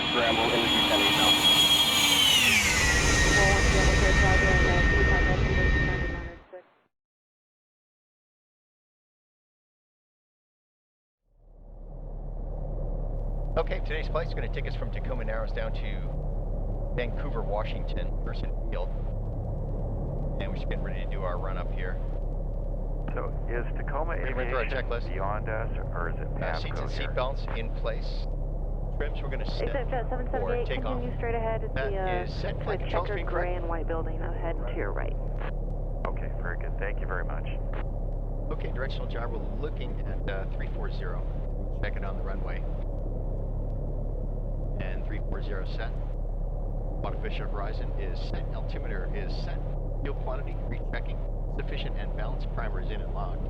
scramble in the 310 now. Okay, today's flight is going to take us from Tacoma Narrows down to Vancouver, Washington, Person Field. And we're just getting ready to do our run up here. So is Tacoma Aviation beyond us, or is it past seats and seat belts in place. Trims we're going to set for takeoff. Continue straight ahead. That is set flight control screen, correct? Gray and white building ahead to your right. Okay, very good. Thank you very much. Okay, directional gyro, we're looking at 340. Check it on the runway. And 340 set. Artificial horizon is set. Altimeter is set. Fuel quantity, rechecking. Sufficient and balanced. Primer is in and locked.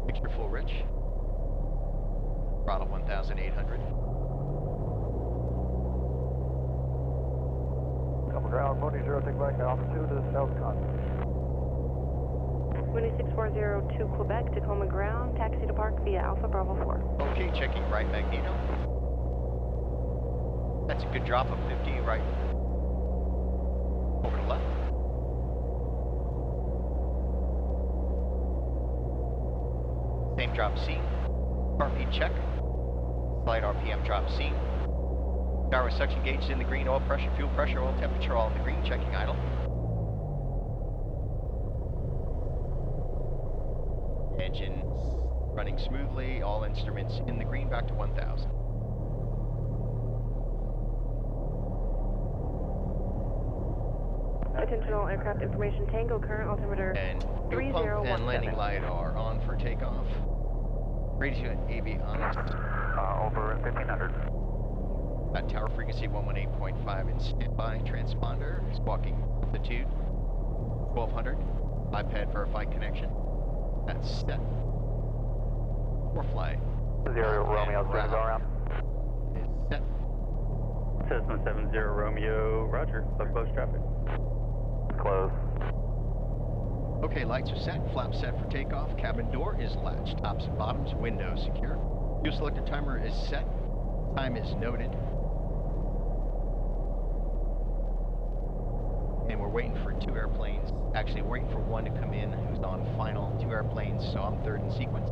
Mixture full rich. Throttle 1,800. Couple ground, 40, take back to altitude to Southcon. 2640 to Quebec, Tacoma ground, taxi to park via Alpha Bravo 4. Okay, checking right magneto. That's a good drop of 50, right? Over to left. Same drop C. RP check. Slight RPM drop C. Gyro suction gauge is in the green. Oil pressure, fuel pressure, oil temperature all in the green. Checking idle. Engine running smoothly. All instruments in the green. Back to 1,000. Attention all aircraft information Tango, current altimeter and fuel pump and landing light are on for takeoff. Radio and avionics. Over 1,500. Tower frequency 118.5 in standby. Transponder squawking altitude 1,200. iPad verified connection. That's set. For flight. 0 Romeo, go around. Is set. Cessna 70 Romeo, roger. Close traffic. Close. Okay, lights are set, flaps set for takeoff, cabin door is latched, tops and bottoms, windows secure. Fuel selector timer is set, time is noted. And we're waiting for 2 airplanes. Actually, we're waiting for 1 to come in who's on final, 2 airplanes, so I'm 3rd in sequence.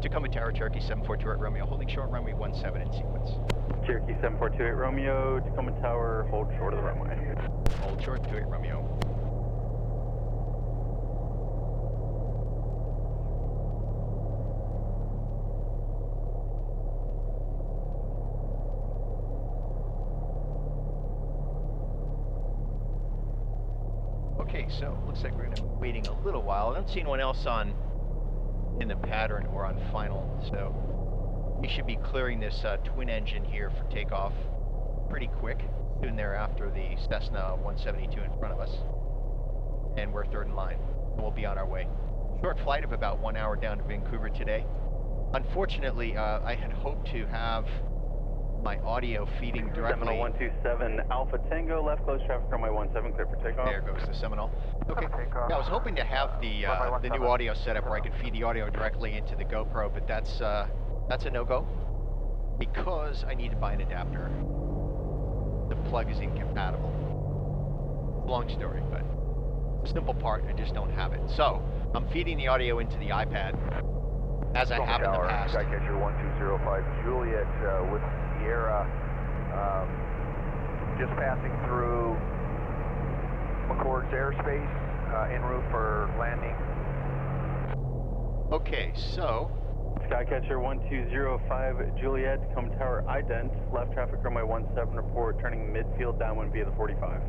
Tacoma Tower, Cherokee 742 at Romeo, holding short, runway 17 in sequence. Cherokee 7428 Romeo, Tacoma Tower, hold short of the runway. Hold short, 28 Romeo. Okay, so looks like we're going to be waiting a little while. I don't see anyone else on in the pattern or on final, so we should be clearing this twin engine here for takeoff pretty quick. Soon thereafter, the Cessna 172 in front of us, and we're 3rd in line, and we'll be on our way. Short flight of about 1 hour down to Vancouver today. Unfortunately, I had hoped to have my audio feeding directly. Seminole 127 Alpha Tango, left close traffic runway 17, clear for takeoff. There goes the Seminole. Okay, yeah, I was hoping to have the new audio setup where I could feed the audio directly into the GoPro, but that's a no-go because I need to buy an adapter. The plug is incompatible. Long story, but the simple part, I just don't have it. So I'm feeding the audio into the iPad as I have in the past. Skycatcher 1205 Juliet with Sierra, just passing through McCord's airspace, en route for landing. Okay, so Skycatcher 1205 Juliet, Tacoma Tower ident, left traffic runway 17 report, turning midfield downwind via the 45.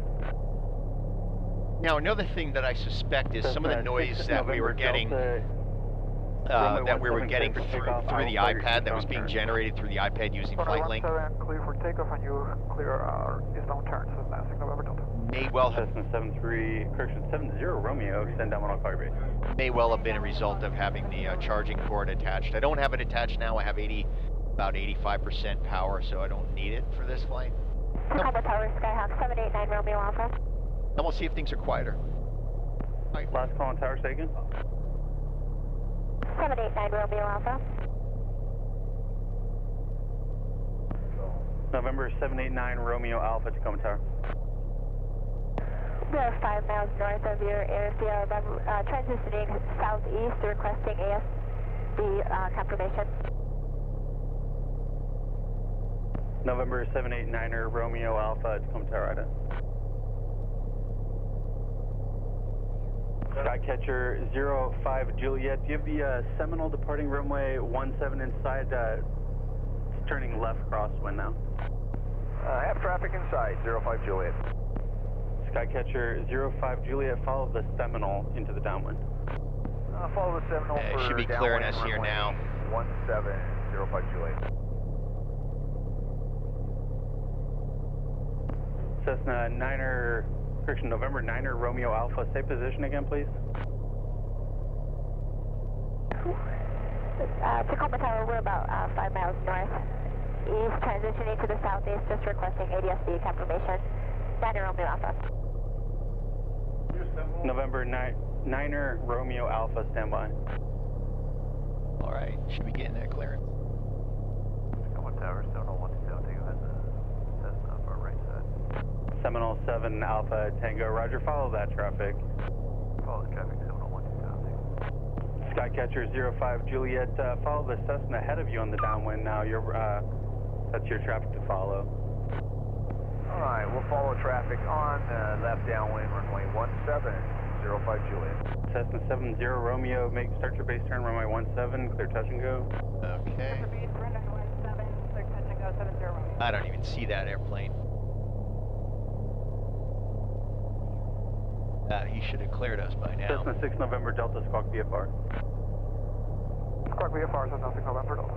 now another thing that I suspect is some of the noise that we were getting through the iPad that was being generated through the iPad using FlightLink. Clear for takeoff and you clear eastbound turn, so passing November Delta. May well have Cessna 70 Romeo, extend down on call base. May well have been a result of having the charging cord attached. I don't have it attached now. I have about 85% power, so I don't need it for this flight. Tacoma Tower, Skyhawk 789 Romeo Alpha. And we'll see if things are quieter. Last call on tower taken. 789 Romeo Alpha. November 789 Romeo Alpha, Tacoma Tower. We are 5 miles north of your airfield. I'm transitioning southeast, requesting ASB confirmation. November 789er Romeo Alpha, Tacoma Tower, ident. Skycatcher 05 Juliet, do you have the Seminole departing runway 17 inside, turning left crosswind now? Have traffic inside, 05 Juliet. Skycatcher 05 Juliet, follow the Seminole into the downwind. Follow the Seminole It for should be clearing downwind us here runway now. 1705 Juliet. Cessna 9er, correction, November 9er Romeo Alpha, stay position again, please. Tacoma Tower, we're about 5 miles north. East, transitioning to the southeast, just requesting ADSB confirmation. 9 Romeo Alpha. November 9er Romeo Alpha, stand by. All right, should be getting that clearance. Tacoma Tower, 70120, has a Cessna for right side. Seminole 7 Alpha Tango, roger, follow that traffic. Follow the traffic, 70120. Skycatcher 05 Juliet, follow the Cessna ahead of you on the downwind now. That's your traffic to follow. All right, we'll follow traffic on left downwind runway 1705 Juliet. Cessna 70 Romeo, start your base turn runway 17, clear touch and go. Okay. I don't even see that airplane. He should have cleared us by now. Cessna 6 November Delta, squawk VFR. Squawk VFR, Cessna 6 November Delta.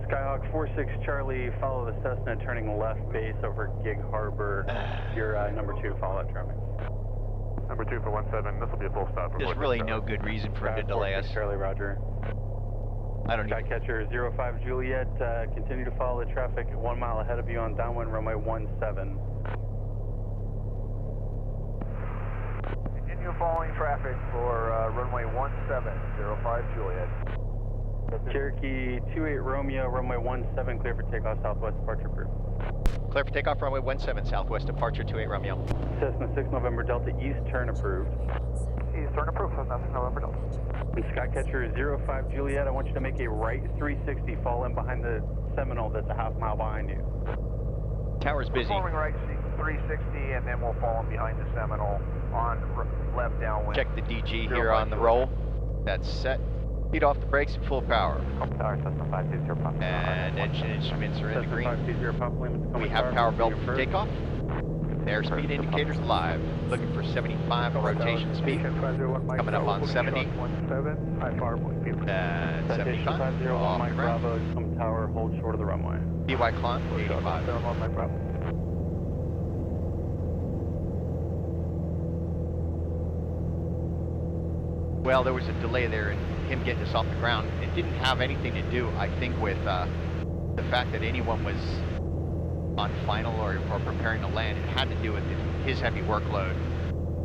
Skyhawk 46 Charlie, follow the Cessna turning left base over Gig Harbor. Your number 2, follow that traffic. Number 2 for 17, this will be a full stop. There's really no good reason for him to delay us. Charlie, roger. I don't even... Skycatcher 05 Juliet, continue to follow the traffic 1 mile ahead of you on downwind runway 17. Continue following traffic for runway 1705 Juliet. Cherokee 28 Romeo, runway 17, clear for takeoff, southwest departure approved. Clear for takeoff, runway 17, southwest departure, 28 Romeo. Cessna 6 November Delta, east turn approved. East turn approved, Cessna 6 November Delta. And Skycatcher 05 Juliet, I want you to make a right 360, fall in behind the Seminole that's a half mile behind you. Tower's busy. Following right 360, and then we'll fall in behind the Seminole on left downwind. Check the DG here on the roll. That's set. Feet off the brakes at full power. Tower, Cessna 520, Papa. And engine instruments are in the green. 520 Papa Lima. We have power belt for takeoff. Airspeed indicators live. Looking for 75 rotation speed. Coming up on 70. And 75. 501 Off Mike the ground. Bravo, Tacoma Tower, hold short of the runway. DY climb, 85. Well, there was a delay there in him getting us off the ground. It didn't have anything to do, I think, with the fact that anyone was on final or preparing to land. It had to do with his heavy workload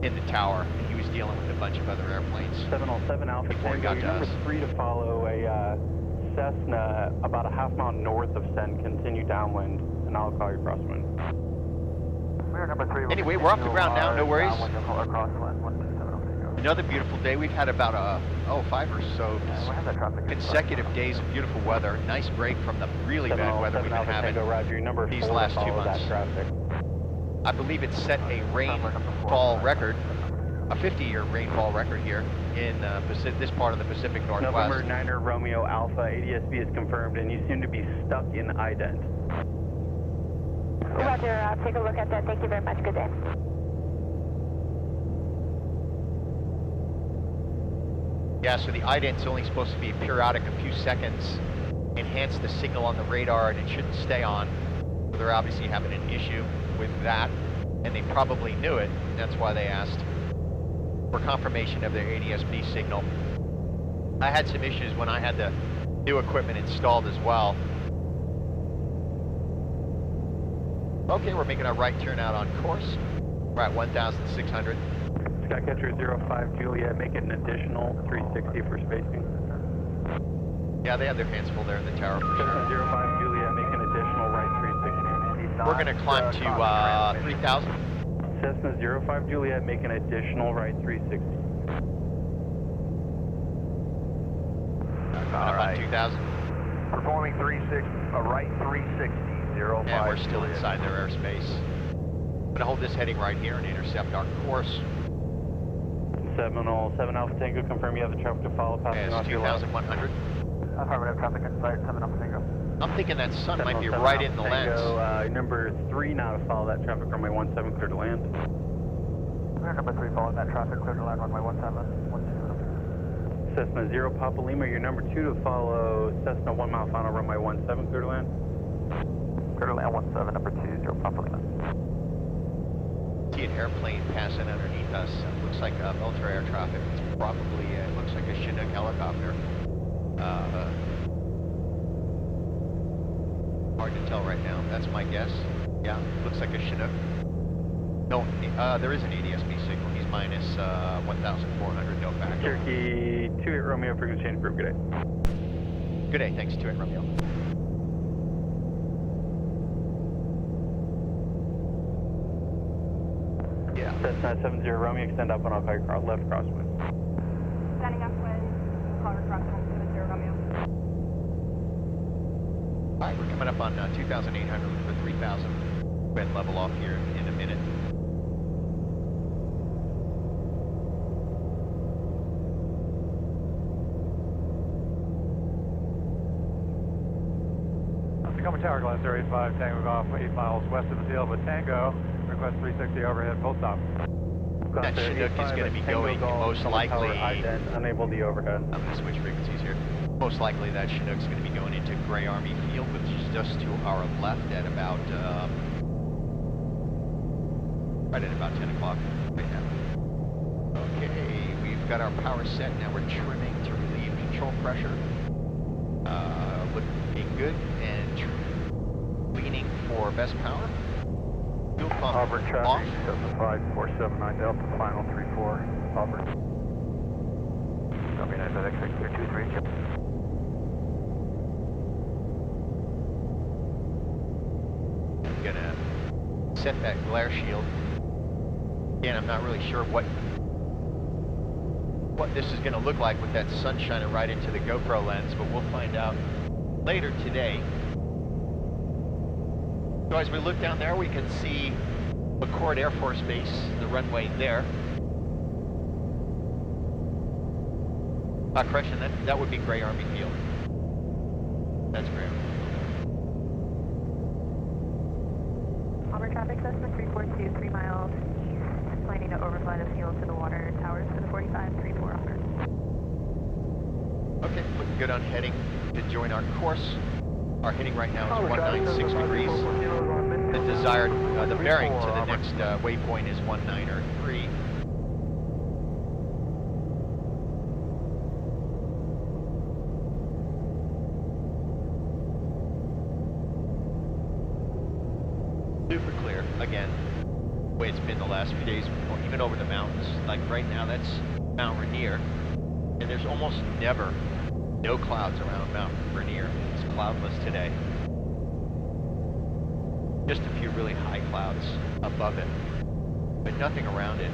in the tower. And he was dealing with a bunch of other airplanes. 707 Alpha Before he Tango, got to number us. 3 to follow a Cessna about a half mile north of Sen, continue downwind, and I'll call you crosswind. Anyway, we're off the ground now, no worries. Another beautiful day. We've had about 5 or so consecutive days of beautiful weather. Nice break from the really bad weather we've been having these last 2 months. I believe it set a rainfall record, a 50-year rainfall record here in this part of the Pacific Northwest. November 9er Romeo Alpha, ADSB is confirmed, and you seem to be stuck in ident. Roger, I'll take a look at that. Thank you very much. Good day. Yeah, so the ident's only supposed to be periodic, a few seconds, enhance the signal on the radar, and it shouldn't stay on. So they're obviously having an issue with that, and they probably knew it. That's why they asked for confirmation of their ADSB signal. I had some issues when I had the new equipment installed as well. Okay, we're making our right turn out on course. We're at 1,600. Skycatcher 05 Juliet, make it an additional 360 for spacing. Yeah, they have their hands full there in the tower for Cessna sure. 05 Juliet, make an additional right 360. We're going to climb to 3,000. Cessna 05 Juliet, make an additional right 360. Coming up on 2,000. Performing 360, a right 360, 05. And we're still Juliet. inside their airspace. I'm going to hold this heading right here and intercept our course. Seminole 7 Alpha Tango, confirm you have the traffic to follow passing As off your line. 2,100. Affirmative, traffic inside 7 Alpha Tango. I'm thinking that sun might be 7 right Alpha in the Tango, lens. number 3 now to follow that traffic, runway 17, clear to land. Number 3 following that traffic, clear to land, runway 17. Cessna 0 Papa Lima, your number 2 to follow Cessna 1 mile final, runway 17, clear to land. Clear to land 17, number 2, 0 Papa Lima. See an airplane passing underneath us. Looks like military air traffic. It's probably, it looks like a Chinook helicopter. Hard to tell right now. That's my guess. Yeah, looks like a Chinook. No, there is an ADS-B signal. He's minus 1,400, no factor. Cherokee 28 Romeo, frequency change group, good day. Good day, thanks to it, Romeo. Yeah. Cessna 70 Romeo, extend up on I'll call you left crosswind. Standing upwind, caller crosswind 70 Romeo. All right, we're coming up on 2,800 for 3,000. Wind level off here in a minute. Tacoma Tower, Glass 085, Tango Golf, 8 miles west of the field with Tango. Request 360 overhead, full stop. That Chinook is going to be going most likely. Unable the overhead. I'm going to switch frequencies here. Most likely that Chinook's going to be going into Gray Army Field, which is just to our left at about, right at about 10 o'clock right now. Okay, we've got our power set. Now we're trimming to relieve control pressure. Looking good and leaning for best power. Fuel pump Auburn off. traffic, Cessna 5479 Delta, final 34, Auburn. Copy 9 X-ray, clear 23, chip. I'm gonna set that glare shield. Again, I'm not really sure what this is gonna look like with that sun shining right into the GoPro lens, but we'll find out later today. So as we look down there, we can see McCord Air Force Base, the runway there. Correction, that would be Gray Army Field. That's Gray Army. Auburn traffic, Cessna 342, 3 miles east, planning to overfly the field to the water towers for the 4534 Auburn. Okay, looking good on heading to join our course. Our heading right now is 196 degrees. The desired, the bearing to the next waypoint is 193. Super clear, again, the way it's been the last few days, even over the mountains. Like right now, that's Mount Rainier, and there's almost never no clouds around Mount Rainier. It's cloudless today. Just a few really high clouds above it, but nothing around it.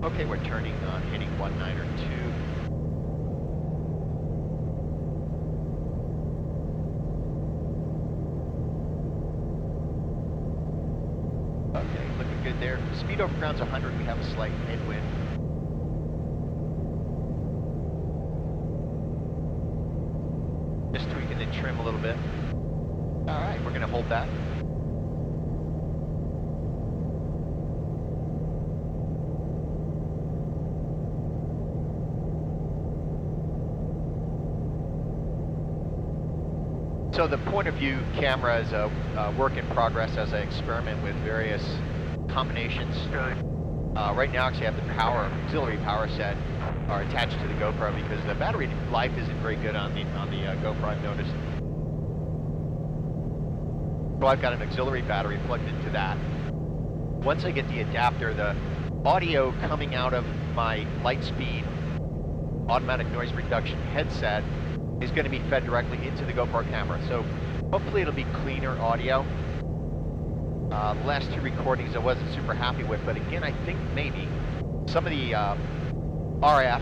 Okay, we're turning on heading 192. Okay, looking good there. Speed over ground's 100. We have a slight headwind. Just tweaking the trim a little bit. All right, we're gonna hold that. So the point of view camera is a work in progress as I experiment with various combinations. Right now, actually, I have the auxiliary power set are attached to the GoPro because the battery life isn't very good on the GoPro, I've noticed. So I've got an auxiliary battery plugged into that. Once I get the adapter, the audio coming out of my Lightspeed automatic noise reduction headset is going to be fed directly into the GoPro camera. So hopefully it'll be cleaner audio. The last two recordings I wasn't super happy with, but again, I think maybe some of the RF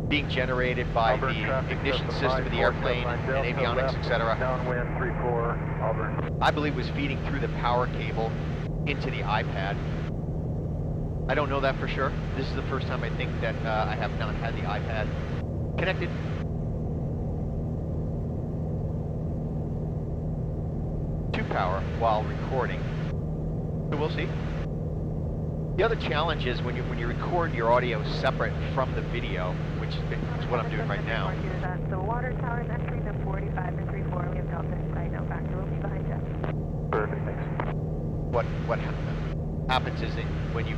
being generated by the ignition system of the airplane and avionics, etc. Downwind 34, Auburn. I believe was feeding through the power cable into the iPad. I don't know that for sure. This is the first time I think that I have not had the iPad connected. To power while recording. So we'll see. The other challenge is when you record your audio separate from the video, which is what I'm doing right now. The water tower is entering the 45 to 34. We have Delta right now. Factor will be behind you. Perfect, thanks. What happens is that when you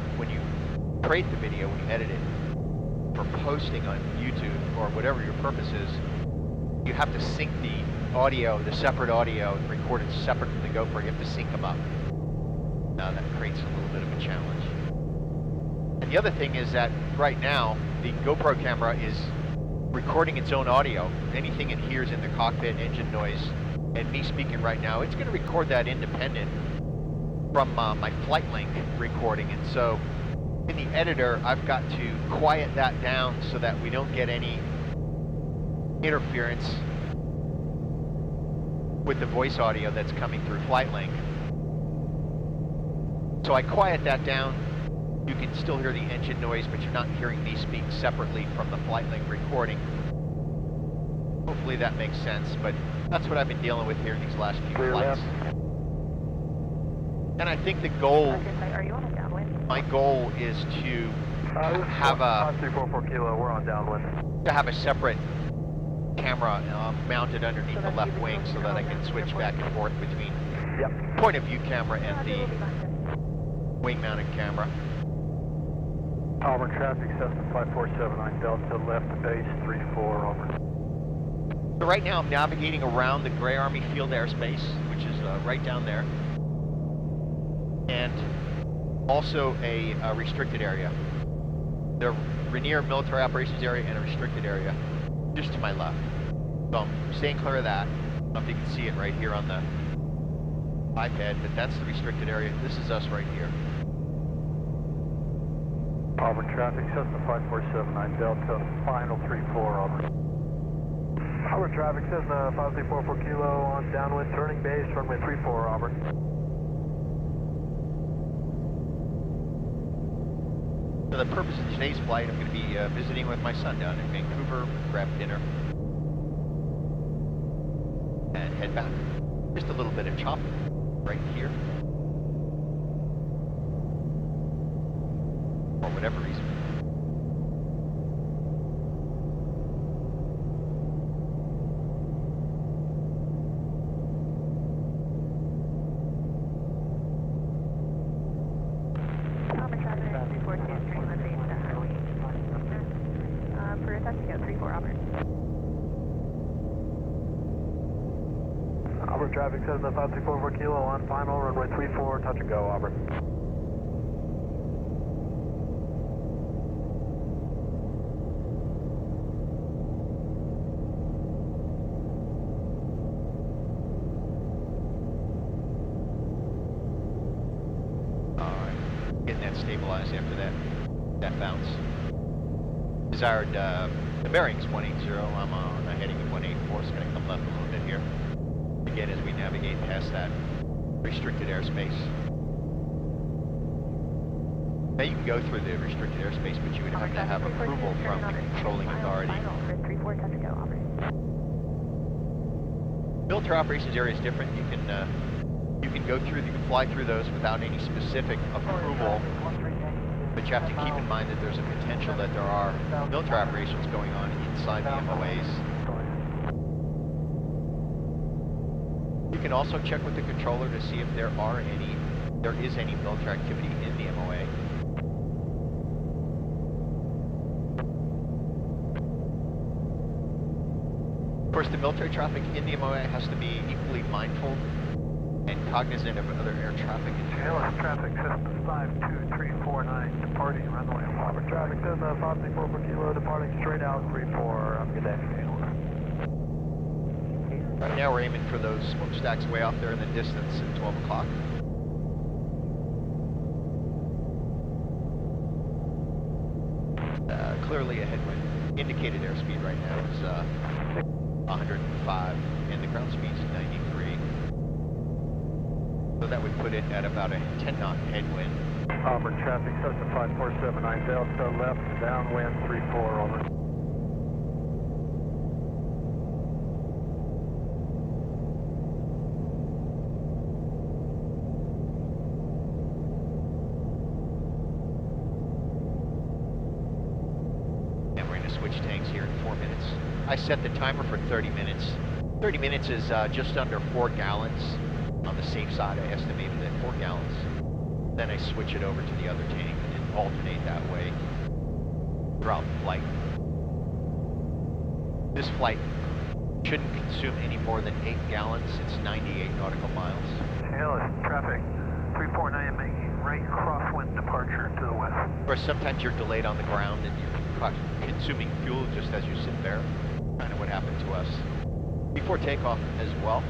create the video, when you edit it for posting on YouTube or whatever your purpose is, you have to sync the audio, the separate audio, recorded separate from the GoPro. You have to sync them up. Now that creates a little bit of a challenge. And the other thing is that right now, the GoPro camera is recording its own audio. Anything it hears in the cockpit, engine noise, and me speaking right now, it's going to record that independent from my flight link recording. And so in the editor, I've got to quiet that down so that we don't get any interference with the voice audio that's coming through flight link. So I quiet that down. You can still hear the engine noise, but you're not hearing me speak separately from the flight link recording. Hopefully that makes sense, but that's what I've been dealing with here these last few flights. And I think the goal, Are you on a downwind? my goal is to have a 344 kilo, we're on downwind. separate camera mounted underneath the left wing so that I can switch back and forth between point of view camera and the wing mounted camera. Auburn traffic, Cessna 5479 Delta, left to base 34, Auburn. So right now I'm navigating around the Gray Army Field airspace, which is right down there, and also a restricted area. The Rainier Military Operations Area and a restricted area just to my left. So I'm staying clear of that. I don't know if you can see it right here on the iPad, but that's the restricted area. This is us right here. Auburn traffic, Cessna 5479 Delta, final 34, Auburn. Auburn traffic, Cessna 5344 kilo on downwind, turning base, runway 34, Auburn. For the purpose of today's flight, I'm going to be visiting with my son down in Vancouver, grab dinner, and head back. Just a little bit of chop right here. For whatever reason. Auburn traffic, 342, stream on base to highway. For a taxiway, 34 Auburn. Auburn traffic, Cessna 5344 kilo on final, runway 34, touch and go, Auburn. Stabilize after that bounce. Desired, the bearing's 180, I'm heading at 184, it's going to come left a little bit here. Again, as we navigate past that restricted airspace. Now you can go through the restricted airspace, but you would have to have approval from the controlling authority. Military operations area is different. You can go through, you can fly through those without any specific approval, but you have to keep in mind that there's a potential that there are military operations going on inside the MOAs. You can also check with the controller to see if there is any military activity in the MOA. Of course, the military traffic in the MOA has to be equally mindful and cognizant of other air traffic. Chehalis traffic system 52349 departing runway. Robert traffic system 534 per kilo departing straight out 34. Have a good day. Right now we're aiming for those smokestacks way off there in the distance at 12 o'clock. Clearly a headwind. Indicated airspeed right now is 105 and the ground speed is 93. So that would put it at about a 10 knot headwind. Auburn traffic system 5479 Delta left downwind 34 over. Switch tanks here in 4 minutes. I set the timer for 30 minutes. 30 minutes is just under 4 gallons. On the safe side, I estimated at 4 gallons. Then I switch it over to the other tank and alternate that way throughout the flight. This flight shouldn't consume any more than 8 gallons. It's 98 nautical miles. Chehalis traffic 349 making right crosswind departure to the west. Of course, sometimes you're delayed on the ground and you're consuming fuel just as you sit there. Kind of what happened to us before takeoff as well.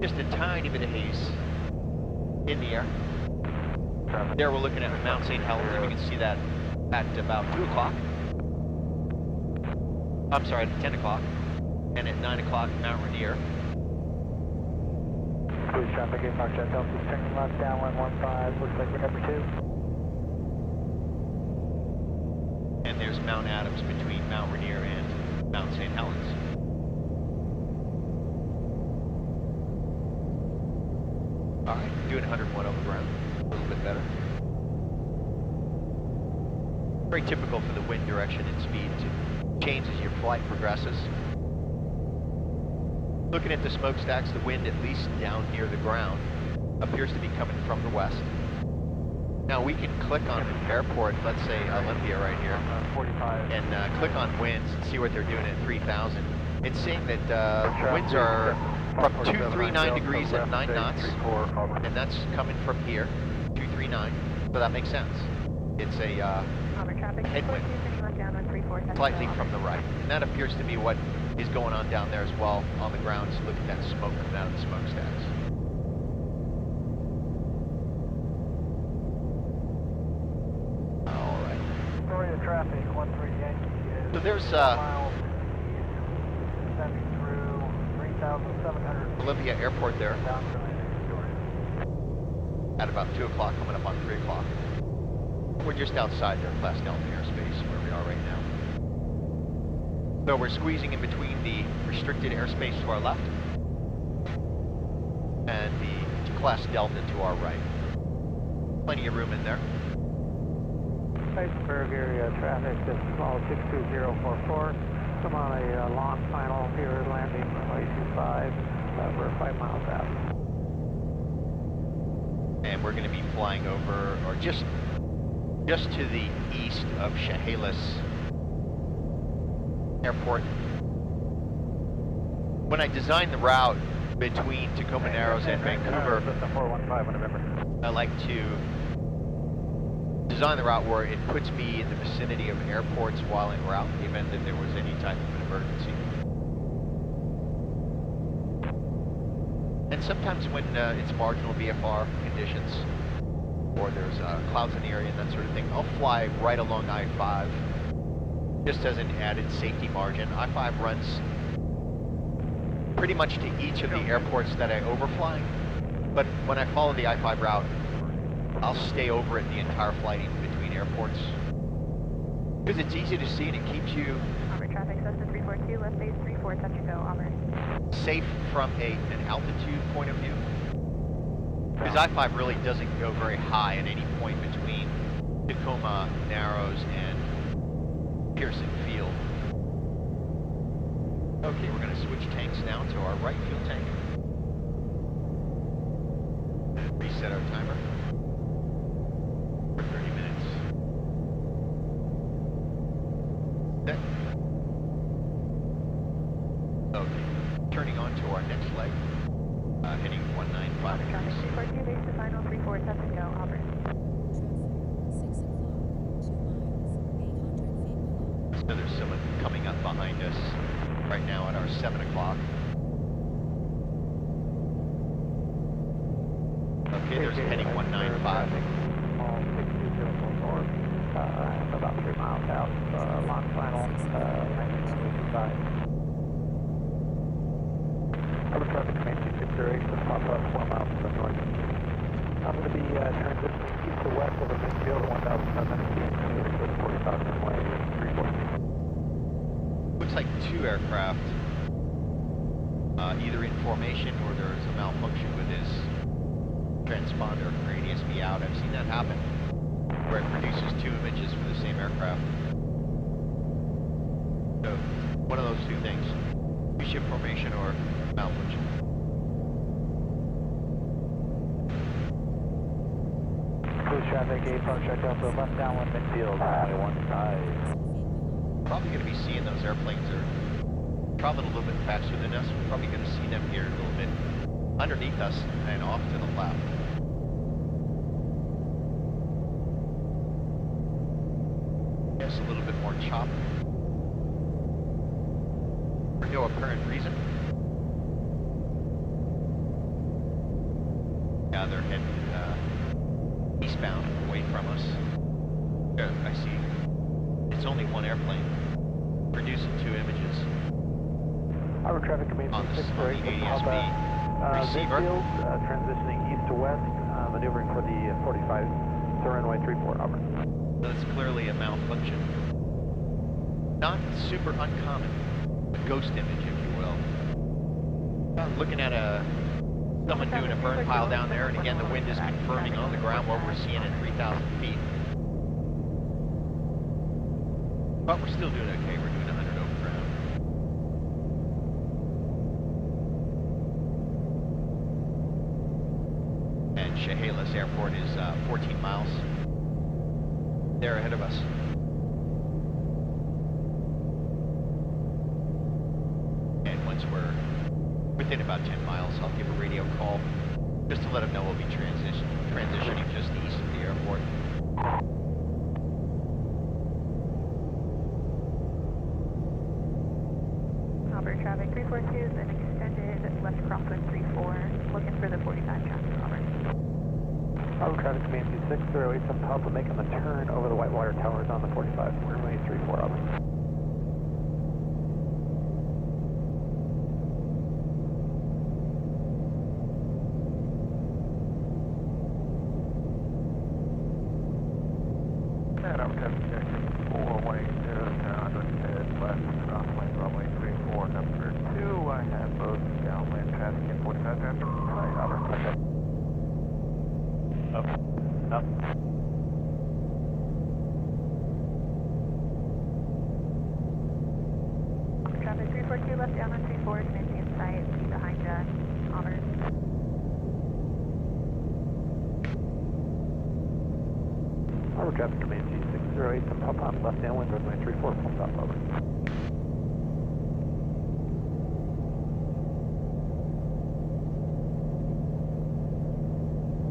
Just a tiny bit of haze in the air. There we're looking at Mount St. Helens, and we can see that at about 2 o'clock. I'm sorry, at 10 o'clock. And at 9 o'clock, Mount Rainier. Cruise traffic 8 Mark Jet Delta, turning left downwind 15, looks like we're number 2. And there's Mount Adams between Mount Rainier and Mount St. Helens. All right, doing 101 over ground, a little bit better. Very typical for the wind direction and speed to change as your flight progresses. Looking at the smokestacks, the wind, at least down near the ground, appears to be coming from the west. Now we can click on airport, let's say Olympia right here, 45. and click on winds and see what they're doing at 3,000. It's saying that winds are from 239 degrees at 9 knots, and that's coming from here, 239, so that makes sense. It's a headwind, slightly from the right, and that appears to be what is going on down there as well on the ground. So look at that smoke coming out of the smokestacks. All right. Victoria traffic 13 Yankee. So there's miles sending through 3,700 Olympia Airport there down to Victoria. at about 2 o'clock, coming up on 3 o'clock. We're just outside their Class Delta airspace where we are right now. So we're squeezing in between the restricted airspace to our left and the Class Delta to our right. Plenty of room in there. Iceberg area traffic, this is small 62044. Come on a long final here, landing runway 25. We're 5 miles out. And we're going to be flying over, or just to the east of Chehalis Airport. When I designed the route between Tacoma Narrows and Vancouver, 415 November. I like to design the route where it puts me in the vicinity of airports while en route in the event that there was any type of an emergency. And sometimes when it's marginal VFR conditions, or there's clouds in the area and that sort of thing, I'll fly right along I-5 just as an added safety margin. I-5 runs pretty much to each of the airports that I overfly, but when I follow the I-5 route, I'll stay over it the entire flight in between airports because it's easy to see and it keeps you traffic, Cessna 342, left base 34, touch and go, Auburn. safe from an altitude point of view. Because I-5 really doesn't go very high at any point between Tacoma Narrows and Pearson Field. Okay, we're going to switch tanks now to our right fuel tank. Reset our timer for 30 minutes. Set. Okay, turning on to our next leg. heading 195 Traffic degrees. 342, base to final 34, touch and go, Auburn. So there's someone coming up behind us right now at our 7 o'clock. Okay, there's heading 195. About 3 miles out, launch final, 1925. Urban traffic command 608, so pop up 4 miles to the north. I'm going to be transitioning east to west over midfield, 1,700 feet, moving to the 45 runway 34. Looks like 2 aircraft, either in formation or there's a malfunction with his transponder or ADS-B out. I've seen that happen, where it produces 2 images for the same aircraft. So, one of those 2 things. Ship formation or malfunction. Cruise traffic, 8 Park check out, so left downwind midfield, runway 15. Probably going to be seeing those airplanes. They're traveling a little bit faster than us. We're probably going to see them here a little bit underneath us and off to the left. Yes, a little bit more chop. For no apparent reason. Yeah, they're heading eastbound away from us. I see. It's only 1 airplane producing 2 images. Our traffic command On the 648, ADS-B receiver. midfield, transitioning east to west, maneuvering for the 45 to runway 34, Auburn. That's clearly a malfunction. Not super uncommon. A ghost image, if you will. I'm looking at someone doing a burn pile down there, and again the wind is confirming on the ground what we're seeing at 3,000 feet. But we're still doing okay. We're doing 100 over ground. And Chehalis Airport is 14 miles. They're ahead of us. And once we're within about 10 miles, I'll give a radio call just to let them know we'll be transitioning just east of the airport. Auburn traffic 342 is an extended left crosswind 34, looking for the 45 traffic, Auburn. Auburn traffic command 2608, some help with making the turn over the Whitewater Towers on the 45, runway 34, Auburn. And I'm traffic check 412 down west, crosswind runway 34, number 2. I have both downwind traffic and 45 traffic. Right, Auburn. Okay. Up. Traffic 342 left down on 34, commencing in sight, behind Auburn. Auburn traffic command 2608, some help on left downwind, runway 34, full stop, Auburn.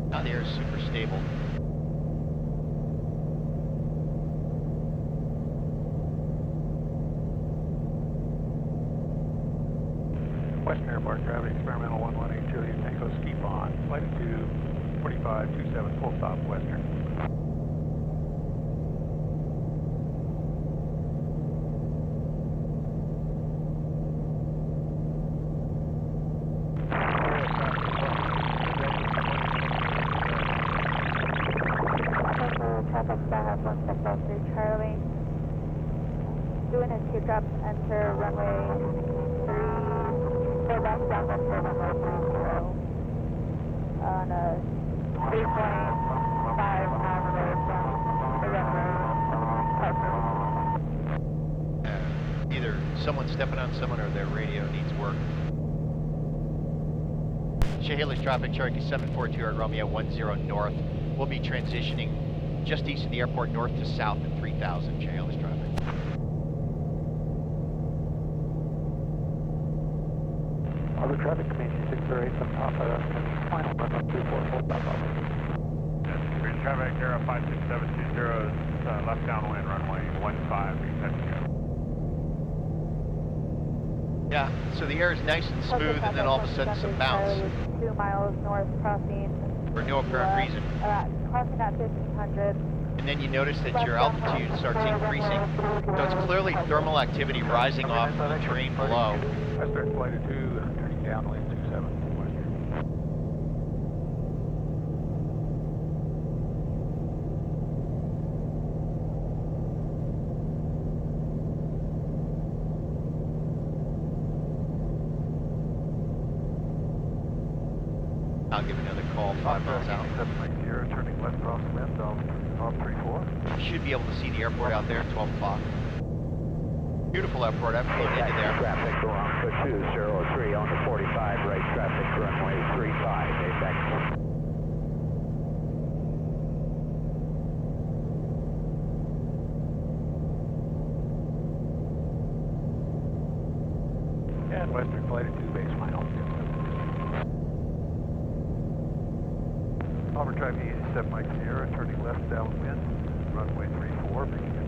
Now the air is super stable. Western Airport traffic, experimental 118 Juliet Tango ski on, flight 24527, full stop Western. Traffic Skyhawk 1603 Charlie. Doing a 2-drop, enter runway 3, go back downwind for runway 30 on a 3.5 mile away from the runway Parker. Either someone's stepping on someone or their radio needs work. Chehalis traffic, Cherokee 742 at Romeo 10 north. We'll be transitioning just east of the airport, north to south at 3,000, Chehalis traffic. Other traffic, Comanche 608, some Papa, final, runup 34, full stop off. Green traffic, Aero 56720, left downwind, runway 15, taxi go. Yeah, so the air is nice and smooth, and then all of a sudden some bounce. 2 miles north, crossing. For no apparent reason. Crossing at 1500. And then you notice that your altitude starts increasing. So it's clearly thermal activity rising off the terrain below. Western flight of 2, turning downwind 27, western. I'll give another call 5 miles out. 790, turning left crosswind, on 34. You should be able to see the airport out there at 12 o'clock. Beautiful airport. I've flown into there. Traffic along for 203 on the 45, right traffic, runway 35, Apex. And western flight of 2, base final. Auburn traffic easy 7 Mike Sierra, turning left downwind, runway 34, making it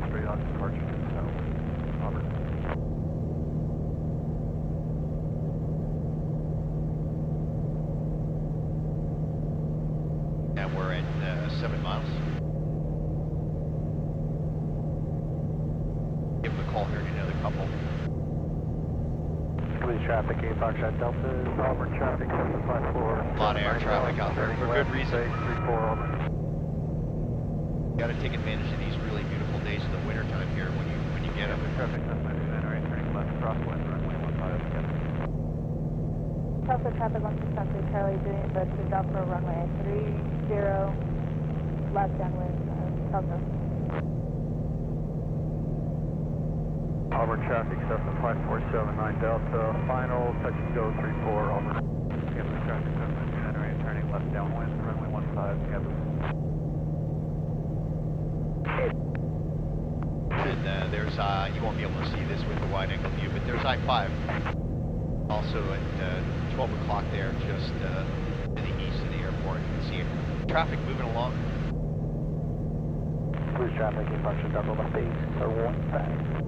straight on departure to the south. Auburn. And we're at 7 miles. Give them a call here to another couple. Police traffic, 8 Foxtrot Delta, Auburn traffic, 754. A lot of air traffic out there for good reason. 34 Auburn. You got to take advantage of these really beautiful days in the wintertime here when you get them. Traffic 799, right, turning left crosswind, runway 15. Delta traffic 163, Charlie doing the drop for runway 30, left downwind, Delta. Auburn traffic, 75479 Delta, final, touch and go 34 Auburn. Campus traffic 799, right, turning left downwind, runway 15, campus. And there's, you won't be able to see this with the wide angle view, but there's I-5. Also at 12 o'clock there, just to the east of the airport. You can see it. Traffic moving along. Police traffic, 8 Foxtrot Delta, left base, or 15.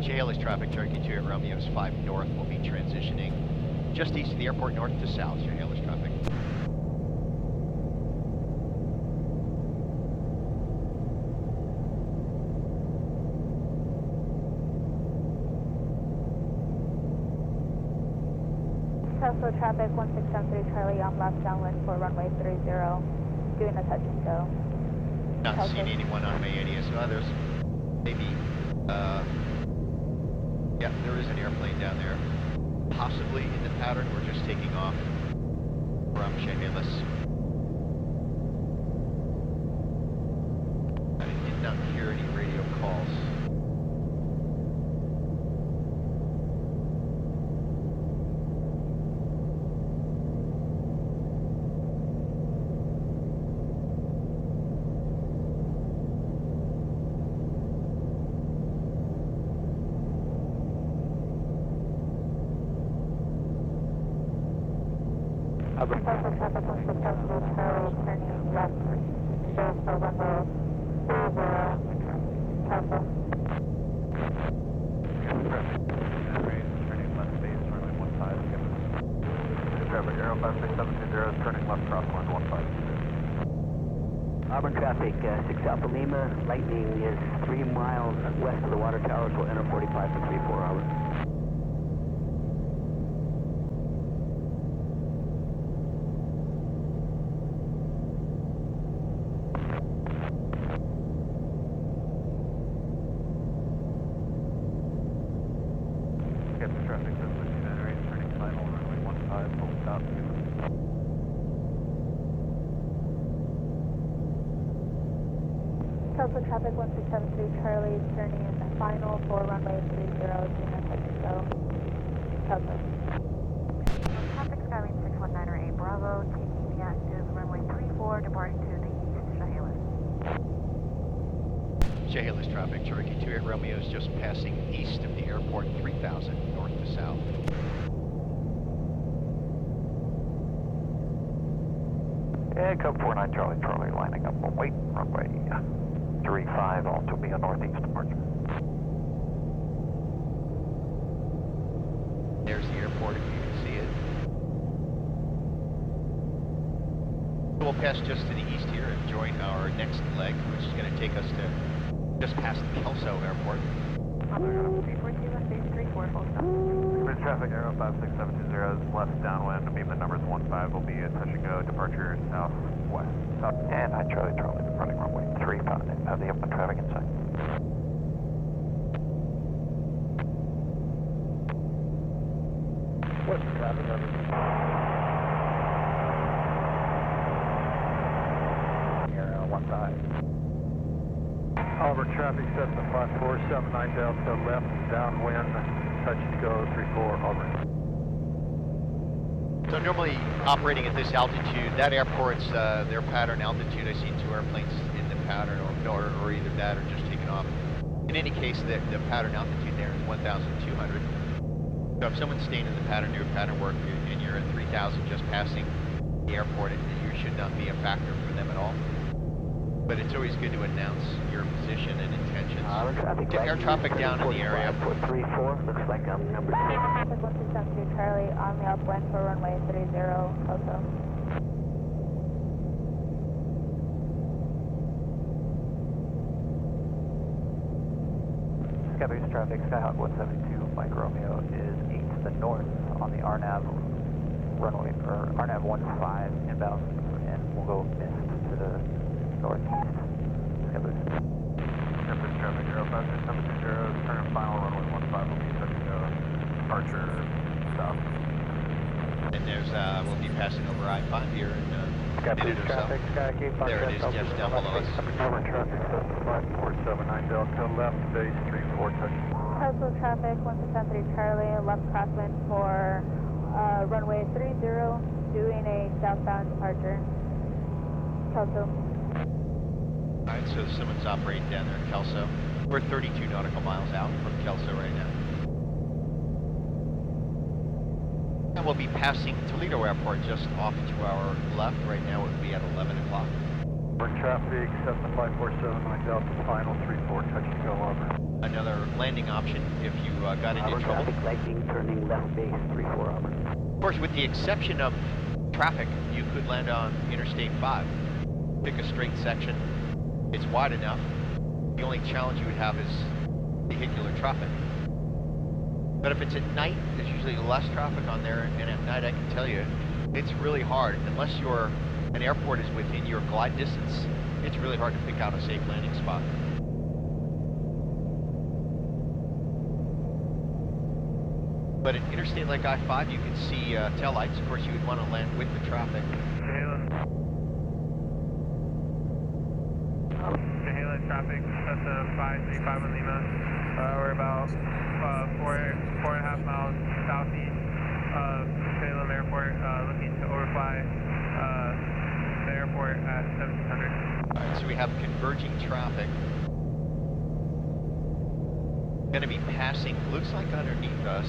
JL's traffic, Cherokee 2 at Romeo's 5 north will be transitioning just east of the airport, north to south, JL's traffic. Tesla traffic 1673 Charlie on left downwind for runway 30, doing a touch and go. Not Tesla. seeing anyone on Mayadius. Well, there's maybe, yeah, there is an airplane down there. Possibly in the pattern, we're just taking off from Chehalis. I did not hear any radio calls. Tesla traffic 163 Charlie turning left, go for runway 30, Tesla. Right, turning left base, runway 15, campus. Traffic, Aero 56720, turning left crosswind 15. Auburn traffic, 6 Alpha Lima, lightning is 3 miles west of the water tower, so enter 45 for 34 Auburn. Campus traffic 759, right, turning final, runway 15, full stop, campus. Tesla traffic 1673 Charlie turning final for runway 30, doing a touch and go. Tesla. Traffic Skylane 61908 Bravo, taking the active runway 34, departing to the east, Chehalis. Chehalis traffic, Cherokee 28 Romeo is just passing east of the airport, 3000 north to south. And code 49 Charlie Charlie lining up on wait, runway 35 on to be a northeast departure. There's the airport if you can see it. We'll pass just to the east here and join our next leg, which is going to take us to just past Kelso Airport. 342, left base 34, full stop. Bridge traffic, Aero 56720 is left downwind, beam the numbers 15 will be a touch and go, departure southwest. And hi Charlie Charlie, departing runway 35, have the upwind traffic in sight. What's the traffic? Aero 15. Auburn traffic set to 5479 Delta left downwind, touch to go 34 Auburn. So normally operating at this altitude, that airport's their pattern altitude. I see 2 airplanes in the pattern, or either that or just taken off. In any case, the pattern altitude there is 1,200. So if someone's staying in the pattern doing pattern work and you're at 3,000 just passing the airport, you should not be a factor for them at all. But it's always good to announce your position and intentions. Get air traffic down in the area. 34, looks like I'm number 2. Traffic 1272 Charlie on the upwind for runway 30 Kelso. Skybase traffic, Skyhawk 172 Mike Romeo is 8 to the north on the RNAV runway, or RNAV 15 inbound, and we'll go mist to the northeast. Skybase. Skybase traffic, Aero 56720, turn final runway 15 will be touch and go, departure south. And there's, we'll be passing over I-5 here in Skybase traffic, Skycape there it is, just down below us. Auburn traffic set to 5479 Delta left base 34 touch. Kelso traffic 1673 Charlie, left crosswind for runway 30, doing a southbound departure. Kelso. Alright, so someone's operating down there in Kelso. We're 32 nautical miles out from Kelso right now. And we'll be passing Toledo Airport just off to our left. Right now it would be at 11 o'clock. Auburn traffic set to 5479 Delta final 34 touch and go Auburn. Another landing option if you got into trouble. Traffic lighting turning left base 34 Auburn. Of course, with the exception of traffic, you could land on Interstate 5. Pick a straight section. It's wide enough. The only challenge you would have is vehicular traffic. But if it's at night, there's usually less traffic on there, and at night I can tell you, it's really hard. Unless an airport is within your glide distance, it's really hard to pick out a safe landing spot. But an interstate like I-5, you can see tail lights. Of course, you would want to land with the traffic. Chehalis traffic, that's a 535 in Lima. We're about 4.5 miles southeast of Salem Airport, looking to overfly the airport at 1700. Alright, so we have converging traffic. Going to be passing, looks like underneath us.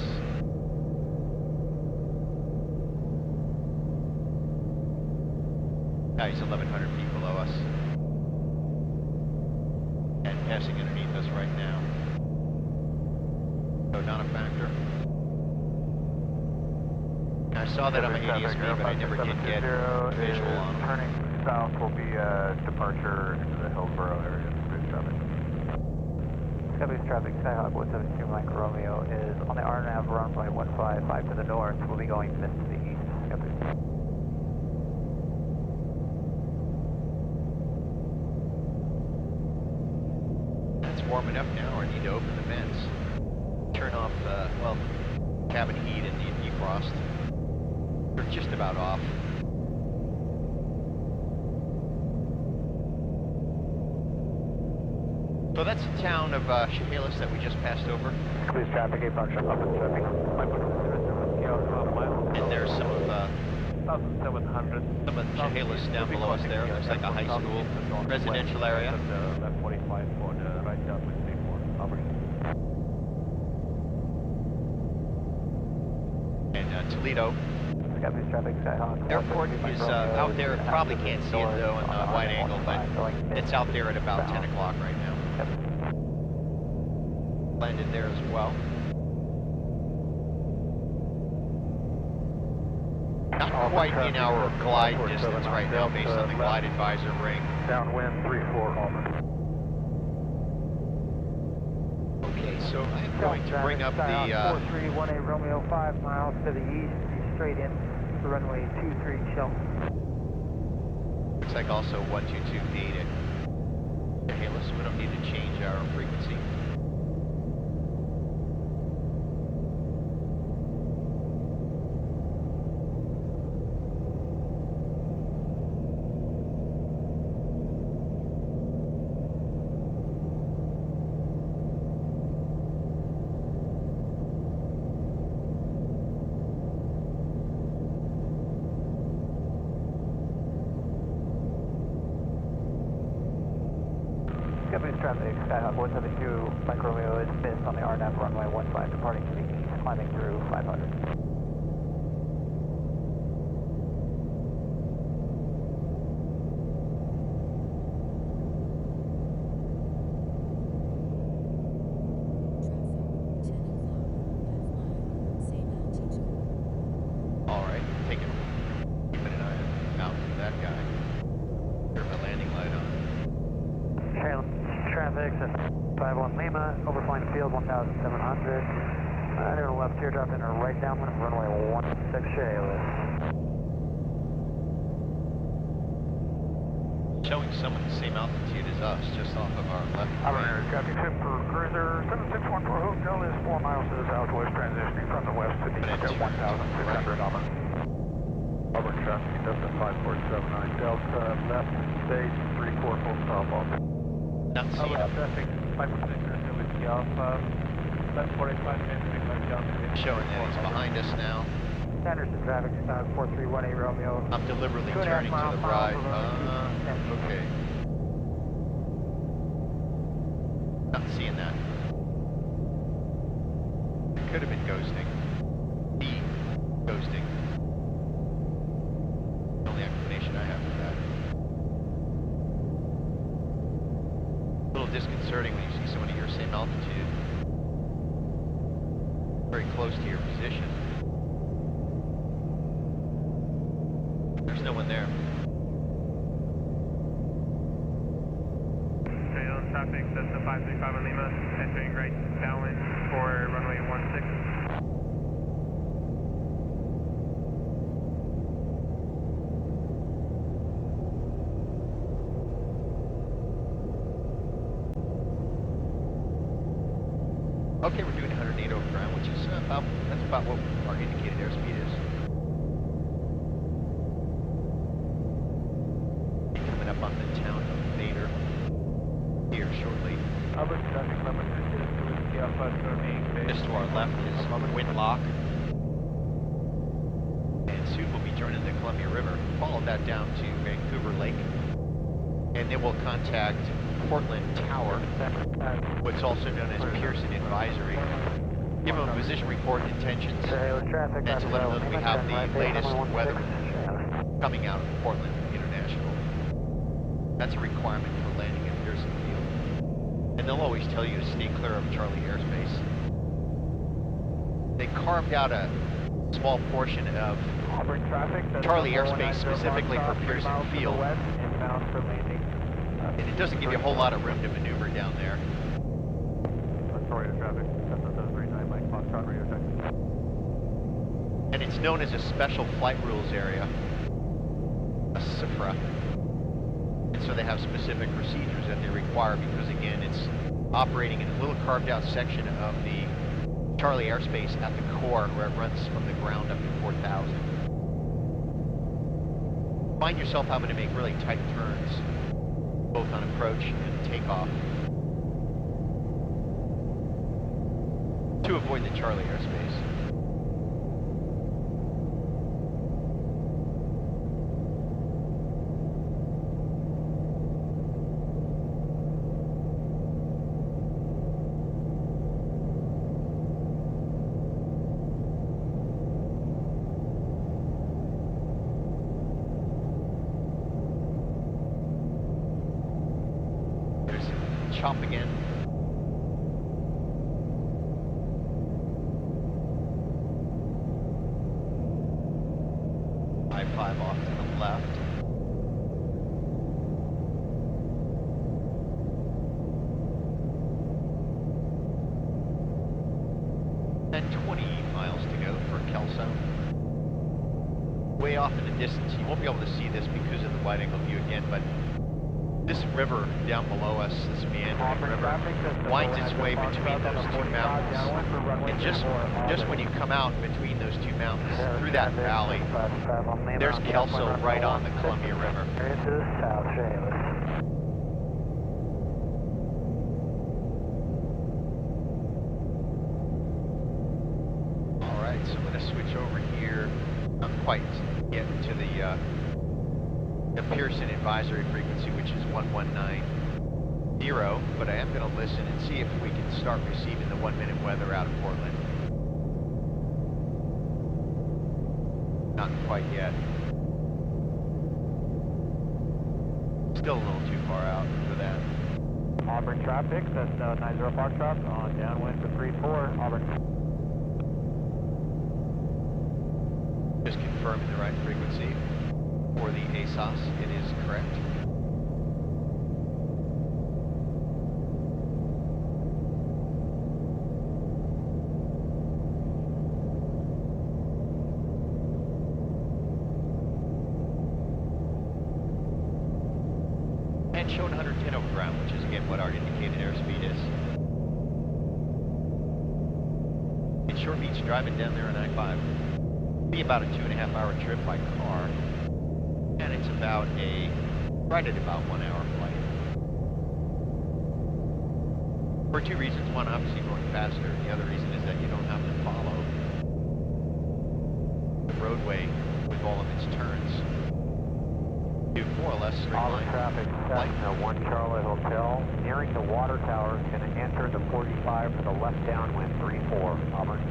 He's 1,100 feet below us. And passing underneath us right now. So not a factor. I saw that on my ADS-B, but I never did get visual on. Turning south will be a departure into the Hillsborough area. Bridge traffic. Skybase traffic, Skyhawk 172 Mike Romeo is on the RNAV runway 15 to the north. We'll be going mist to the east. Skybase. Warm enough now, or need to open the vents. Turn off, well, cabin heat and defrost. They're just about off. So that's the town of Chehalis that we just passed over. Please traffic, a bunch of open traffic. And there's some of 1,700. some of Chehalis down below us there. Looks like a high school residential area. Left 45 for the right Toledo. Skype's traffic, Skyhawk. Airport is out there. Probably can't see it though on the wide angle, but it's out there at about 10 o'clock right now. Yep. Landed there as well. Not quite in our glide distance right now based on the glide advisor ring. Downwind 34 Auburn. Okay, so I'm going to bring up the 4318 Romeo 5 miles to the east, straight in for runway 23 shell. looks like also 122 data. Hey, listen, we don't need to change our frequency. Skype's traffic, Skyhawk 172 Mike Romeo is missed on the RNAV runway 15 departing to the east, climbing through 500. Alright, keeping an eye out for that guy. Turn my landing light on. Traffic, 51 Lima, overflying field 1,700. Doing a left teardrop in or right downwind, runway 16 Shayla. Showing someone the same altitude as us, just off of our left Operator, wing. traffic tip for cruiser 7614 Hotel is 4 miles to the southwest, transitioning from the west to the east at 1,600 Auburn. Auburn traffic, Delta 5479 Delta, left base 34 full stop Auburn. Not seeing him. Traffic 546 with the Alpha, left 45 minutes, down to Showing that he's behind us now. Anderson traffic, 4318 Romeo. I'm deliberately turning to the right. Okay. Not seeing that. It could have been ghosting. The ghosting. The only explanation I have for that. A little disconcerting when you see someone at your same altitude. Very close to your position. There's no one there. Straight on traffic, that's the 535 on Lima, entering right downwind for runway 16. Okay, we're doing 108 over ground, which is that's about what our indicated airspeed is. Coming up on the town of Vader here shortly. Auburn traffic limited to the Alpha turning Just to our left is Windlock. And soon we'll be joining the Columbia River. Follow that down to Vancouver Lake. And then we'll contact Portland Tower, what's also known as Pearson Advisory. Give them a position report and intentions, and to let them know that we have the latest weather coming out of Portland International. That's a requirement for landing at Pearson Field. And they'll always tell you to stay clear of Charlie airspace. They carved out a small portion of Charlie airspace specifically for Pearson Field. And it doesn't give you a whole lot of room to maneuver down there. Sorry to traffic, Delta 39 Mike Foxtrot Radio check. And it's known as a special flight rules area, a SFRA. And so they have specific procedures that they require because, again, it's operating in a little carved out section of the Charlie airspace at the core where it runs from the ground up to 4,000. Find yourself having to make really tight turns, both on approach and takeoff, to avoid the Charlie airspace. left. And 20 miles to go for Kelso. Way off in the distance, you won't be able to see this because of the wide angle view again, but this river down below us, this meandering river, winds its way between those two mountains. And just when you come out between those two mountains, through that valley, there's Kelso right on the Columbia River. To the south, Chehalis. All right, so I'm going to switch over here. Not quite yet to the Pearson advisory frequency, which is 1190, but I am going to listen and see if we can start receiving the 1 minute weather out of Portland. Not quite yet. Still a little too far out for that. Auburn traffic, that's 90 Foxtrot on downwind to 34, Auburn. Just confirming the right frequency for the ASOS. It is correct. And showing 110 over ground, which is again what our indicated airspeed is. In Shore Beach, driving down there on I-5. Be about a 2.5 hour trip by car, and it's about right at about 1 hour flight. For two reasons. One, obviously going faster. The other reason is that you don't have to follow the roadway with all of its turns. Do more or less straight line. Traffic, Cessna 1 Charlotte Hotel, nearing the water tower, is going to enter the 45 for the left downwind, 34, Auburn.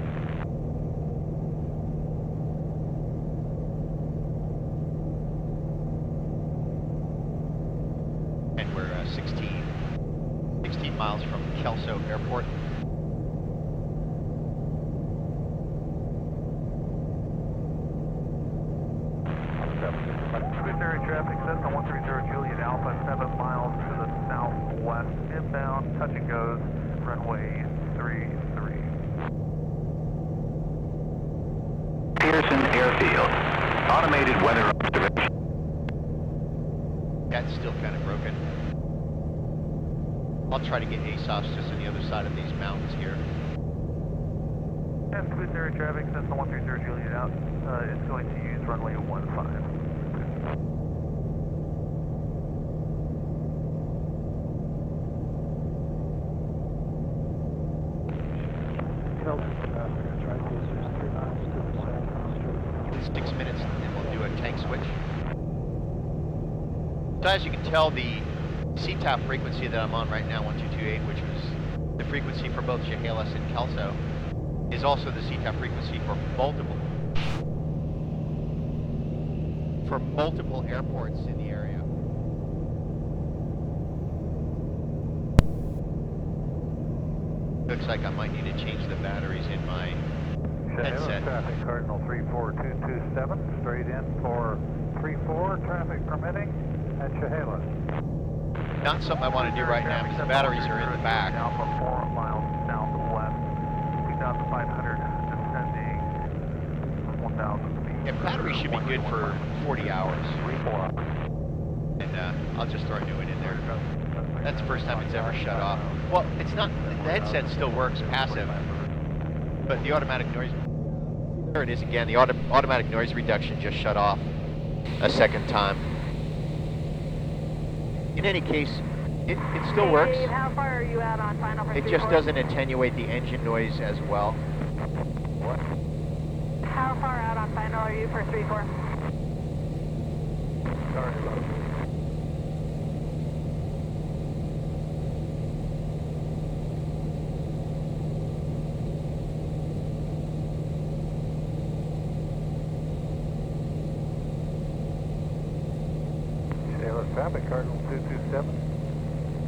And we're 16 miles from Kelso Airport. Area traffic, Cessna 130 Juliet Alpha, 7 miles to the southwest, inbound, touch and goes, runway 33. Pearson Airfield, automated weather observation. That's still kind of broken. I'll try to get ASOS just on the other side of these mountains here. And Swiss area traffic, Cessna 130 Juliet out, is going to use runway 15. In 6 minutes, and we'll do a tank switch. So as you can tell, the CTAP frequency that I'm on right now, 1228, which was the frequency for both Chehalis and Kelso, is also the CTAP frequency for multiple airports in the area. Looks like I might need to change the batteries in my headset. Traffic Cardinal 34227, straight in for 34, traffic permitting at Chehalis. Not something I want to do right now because the batteries are in the back. Alpha 4 miles southwest, 2,500, descending 1,000 feet. Yeah, battery should be good for 40 hours. And I'll just throw a new one in there. That's the first time it's ever shut off. Well, it's not, the headset still works passive, but the automatic noise, there it is again, the automatic noise reduction just shut off a second time. In any case, it still works. How far are you out on final for It just doesn't attenuate the engine noise as well. What? How far out on final are you for 34? Sorry about it. Traffic Cardinal 227,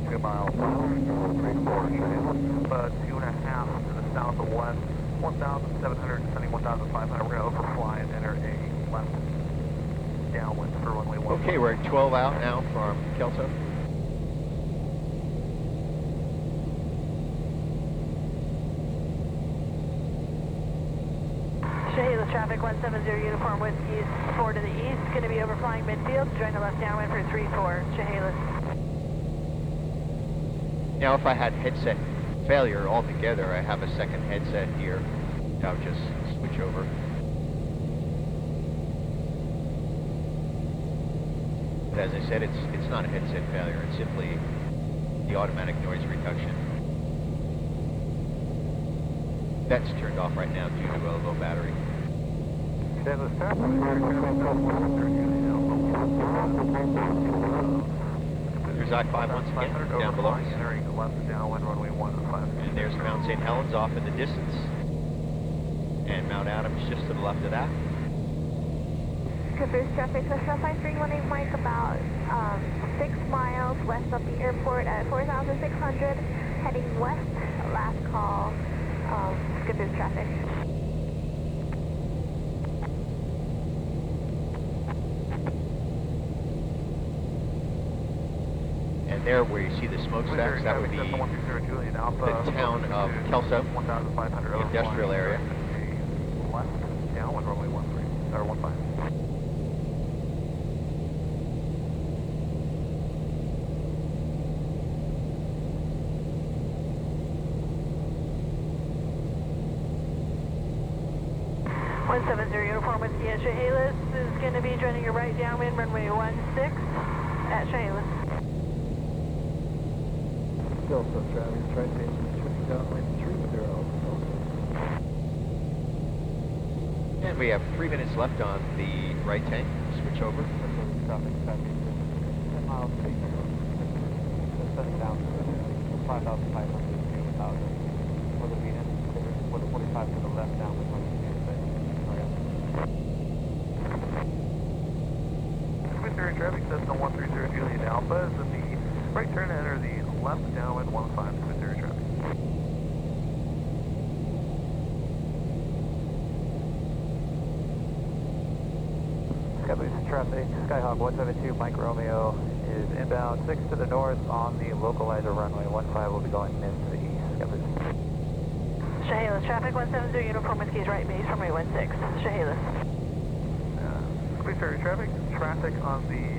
2 miles south, 34, Chehalis, 2.5 to the southwest, 1,700, descending 1,500. We're going to overfly and enter a left downwind for runway 15. Okay, we're at 12 out now from Kelso. Chehalis traffic 170 uniform whiskey 4 to the east, going to be overflying midfield, join the left downwind for 34, Chehalis. Now if I had headset failure altogether, I have a second headset here. I'll just switch over. But as I said, it's not a headset failure, it's simply the automatic noise reduction. That's turned off right now due to a low battery. Chehalis traffic, There's I-5 once again, down below us. Entering the left downwind runway 15. And there's Mount St. Helens off in the distance. And Mount Adams just to the left of that. Caboose traffic, Special 5318 Mike, about 6 miles west of the airport at 4,600, heading west, last call, Caboose traffic. And there where you see the smokestacks, that would be the town of Kelso, the industrial area. Left downwind runway 15. Uniform with the Chehalis is going to be joining your right downwind runway 16 at Chehalis. Kelso traffic, right station, turning downwind 30. And we have 3 minutes left on the right tank. Switch over. Traffic, 10 miles, setting down to 5,500 to 1,000 for the Venus, for the 45 to the left downwind runway 26. Squid traffic, Cessna 130 Juliet Alpha is in the right turn to enter the left downwind 15 Squid traffic. Caboose traffic, Skyhawk 172 Mike Romeo is inbound 6 to the north on the localizer runway 15 will be going mid to the east. Caboose. Chehalis traffic 170 uniform with keys right base runway 16, Chehalis. Squid traffic on the 15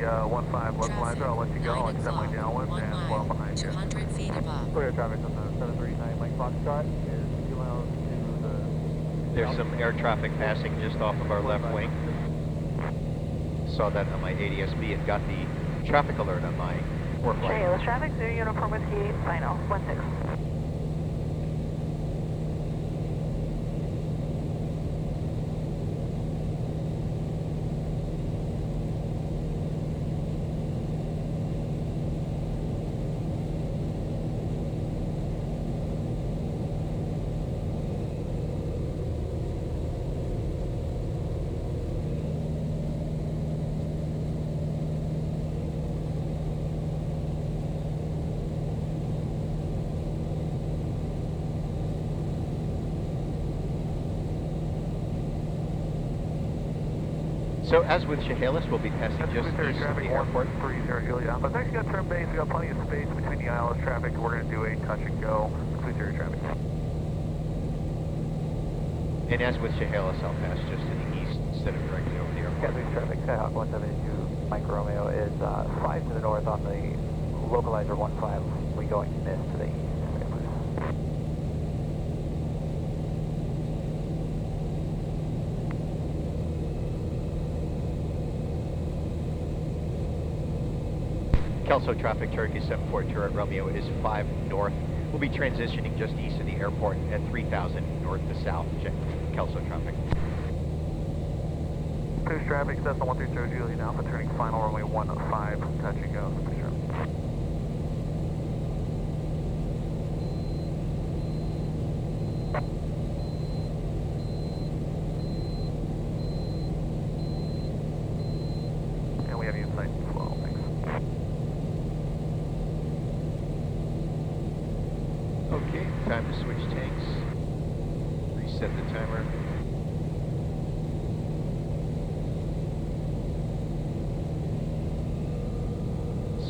localizer, I'll let you go, I'll extend my downwind and well behind you. 200 feet above. Clear traffic on the 739 Mike Foxtrot is 2 miles to the... There's some air traffic passing just off of our left wing. Saw that on my ADSB and got the traffic alert on my port light. Chehalis traffic 0 uniform with key final 16. So as with Chehalis, we'll be passing just east of the airport. 30 Juliet Alpha. It's actually got turn base, we got plenty of space between the ILS traffic. We're going to do a touch and go with 30 traffic. And as with Chehalis, I'll pass just to the east instead of directly over the airport. Caboose traffic, Skyhawk 172 Mike Romeo is 5 to the north on the localizer 15. We going mid to the east. Kelso traffic, Turkey 74 Turret Romeo is 5 north. We'll be transitioning just east of the airport at 3,000 north to south, Kelso traffic. Cruise traffic, Cessna 130 Juliet Alpha, turning final runway 15, touch and go. And we have you in sight as well, thanks. Okay, time to switch tanks. Reset the timer.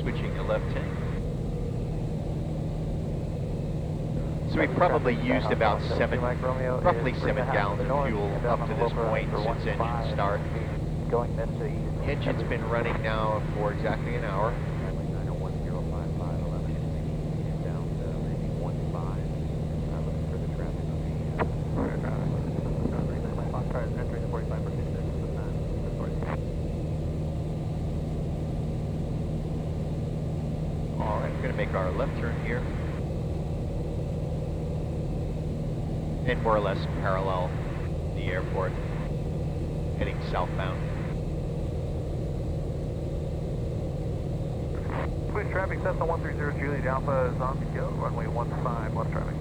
switching to left tank. So we've probably used about roughly 7 gallons of fuel up to this point since engine start. Going this to east. Engine's been running now for exactly an hour. Alright, we're going to make our left turn here. And more or less parallel the airport, heading southbound. Police traffic, Cessna 130 Juliet Alpha is on the go, runway 15, left traffic.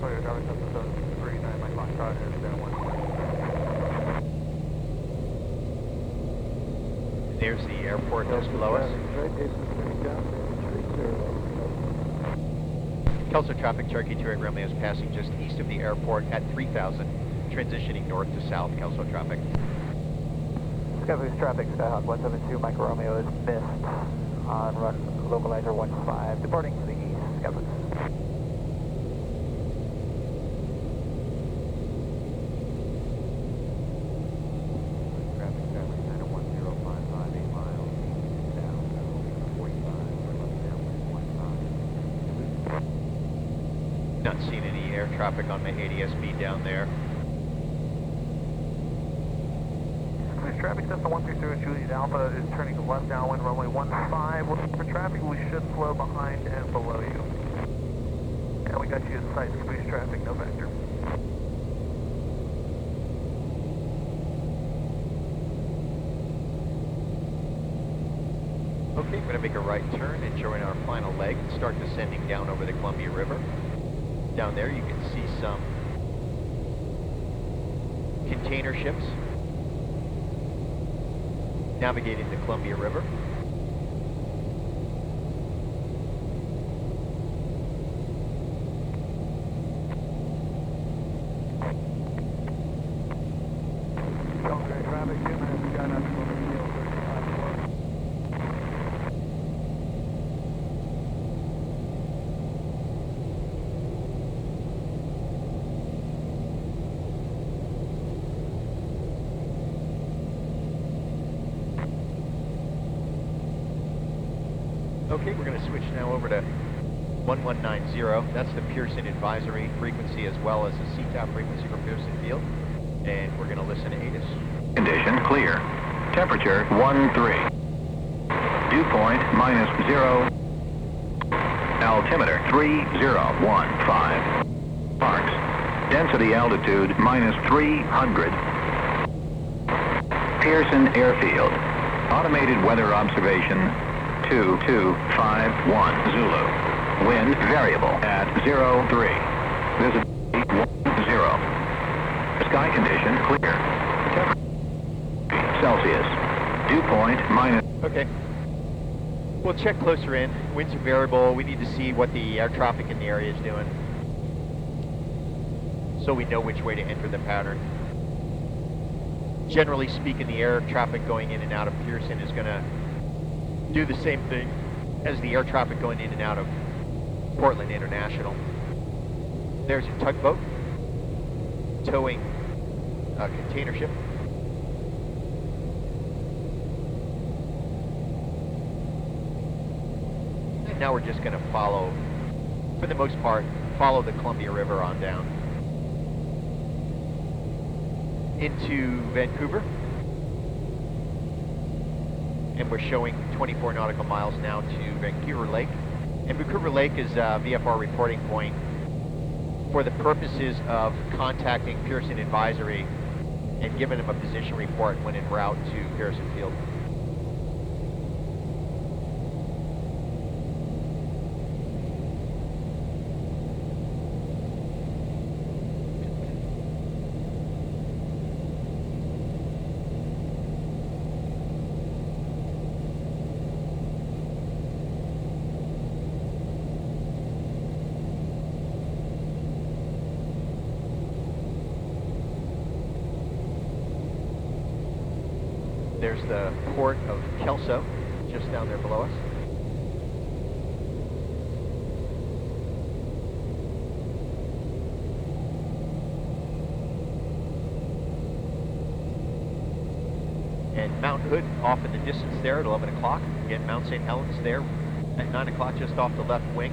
Sorry, traffic, Cessna 39, my clock card is down 1. There's the airport just below us. Kelso traffic, Cherokee 28 Romeo is passing just east of the airport at 3000, transitioning north to south. Kelso traffic. Skybox traffic, Skyhawk 172, Mike Romeo is missed on run localizer 15, departing to the east. Skybox. Not seeing any air traffic on my ADS-B down there. Police traffic, Cessna 130 Juliet Alpha is turning left downwind, runway 15. Looking for traffic, we should flow behind and below you. And we got you in sight, police traffic, no vector. Okay, we're going to make a right turn and join our final leg and start descending down over the Columbia River. Down there you can see some container ships navigating the Columbia River. Okay, we're going to switch now over to 1190. That's the Pearson advisory frequency as well as the CTAP frequency for Pearson Field. And we're going to listen to ATIS. Condition clear. Temperature 13. Dew point -0. Altimeter 3015. Parks. Density altitude -300. Pearson Airfield. Automated weather observation 2251 Zulu. Wind variable at 03. Visibility 10. Sky condition clear. Temperature Celsius. Dew point minus. Okay. We'll check closer in. Winds are variable. We need to see what the air traffic in the area is doing, so we know which way to enter the pattern. Generally speaking, the air traffic going in and out of Pearson is going to do the same thing as the air traffic going in and out of Portland International. There's a tugboat towing a container ship. And now we're just going to follow, for the most part, follow the Columbia River on down into Vancouver. And we're showing 24 nautical miles now to Vancouver Lake. And Vancouver Lake is a VFR reporting point for the purposes of contacting Pearson Advisory and giving them a position report when en route to Pearson Field. There's the port of Kelso, just down there below us. And Mount Hood off in the distance there at 11 o'clock. Again, Mount St. Helens there at 9 o'clock, just off the left wing.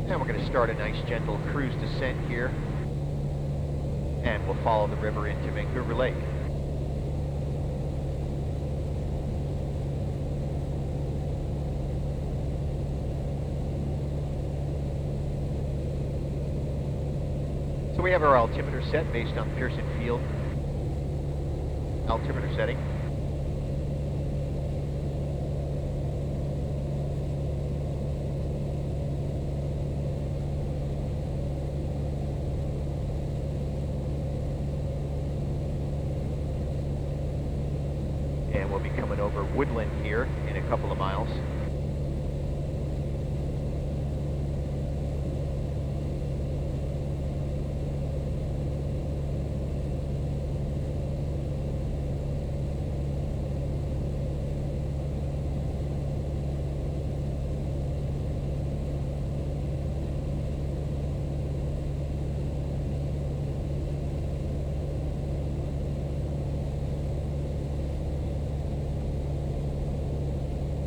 And we're going to start a nice gentle cruise descent here. And we'll follow the river into Vancouver Lake. So we have our altimeter set based on Pearson Field altimeter setting. And we'll be coming over Woodland here in a couple of miles.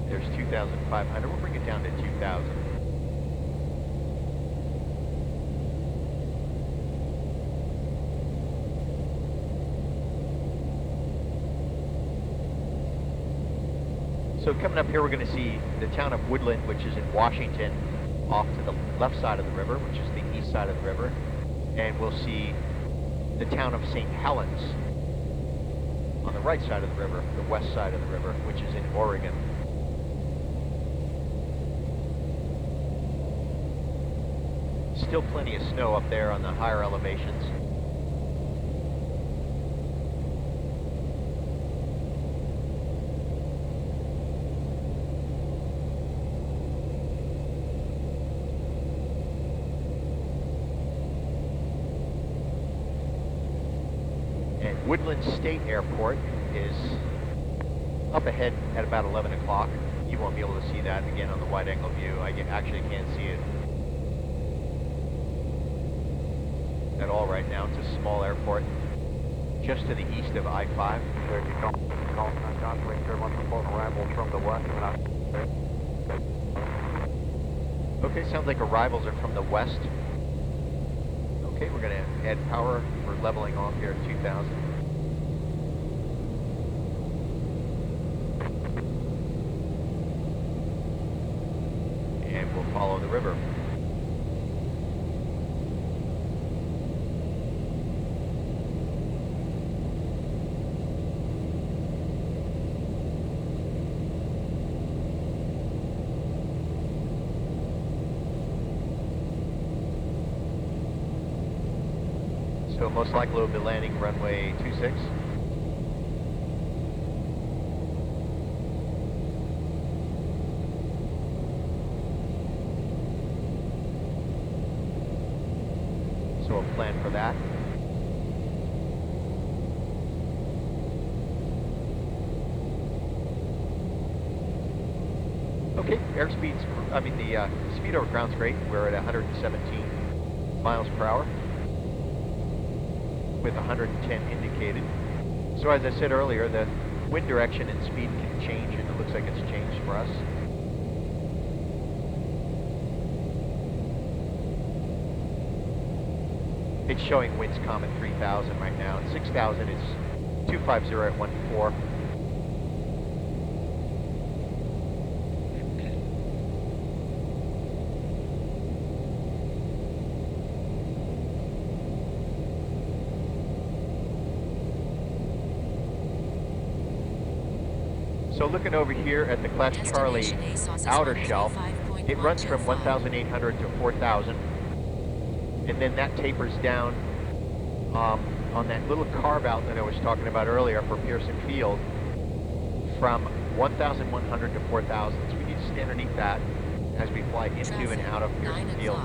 There's 2,500. We'll bring it down to 2,000. So coming up here, we're going to see the town of Woodland, which is in Washington, off to the left side of the river, which is the east side of the river. And we'll see the town of St. Helens on the right side of the river, the west side of the river, which is in Oregon. Still plenty of snow up there on the higher elevations. And Woodland State Airport is up ahead at about 11 o'clock. You won't be able to see that again on the wide angle view. I actually can't see it at all right now. It's a small airport just to the east of I-5. Arrivals from the west. Okay, sounds like arrivals are from the west. Okay, we're going to add power. We're leveling off here at 2,000. And we'll follow the river. So most likely we'll be landing runway 26. So we'll plan for that. Okay, airspeed's, the speed over ground's great. We're at 117 miles per hour. With 110 indicated. So as I said earlier, the wind direction and speed can change, and it looks like it's changed for us. It's showing winds calm at 3,000 right now, and 6,000 is 250 at 14. So looking over here at the Class Charlie outer shelf, it runs from 1,800 to 4,000, and then that tapers down on that little carve out that I was talking about earlier for Pearson Field from 1,100 to 4,000. So we need to stay underneath that as we fly into and out of Pearson Field.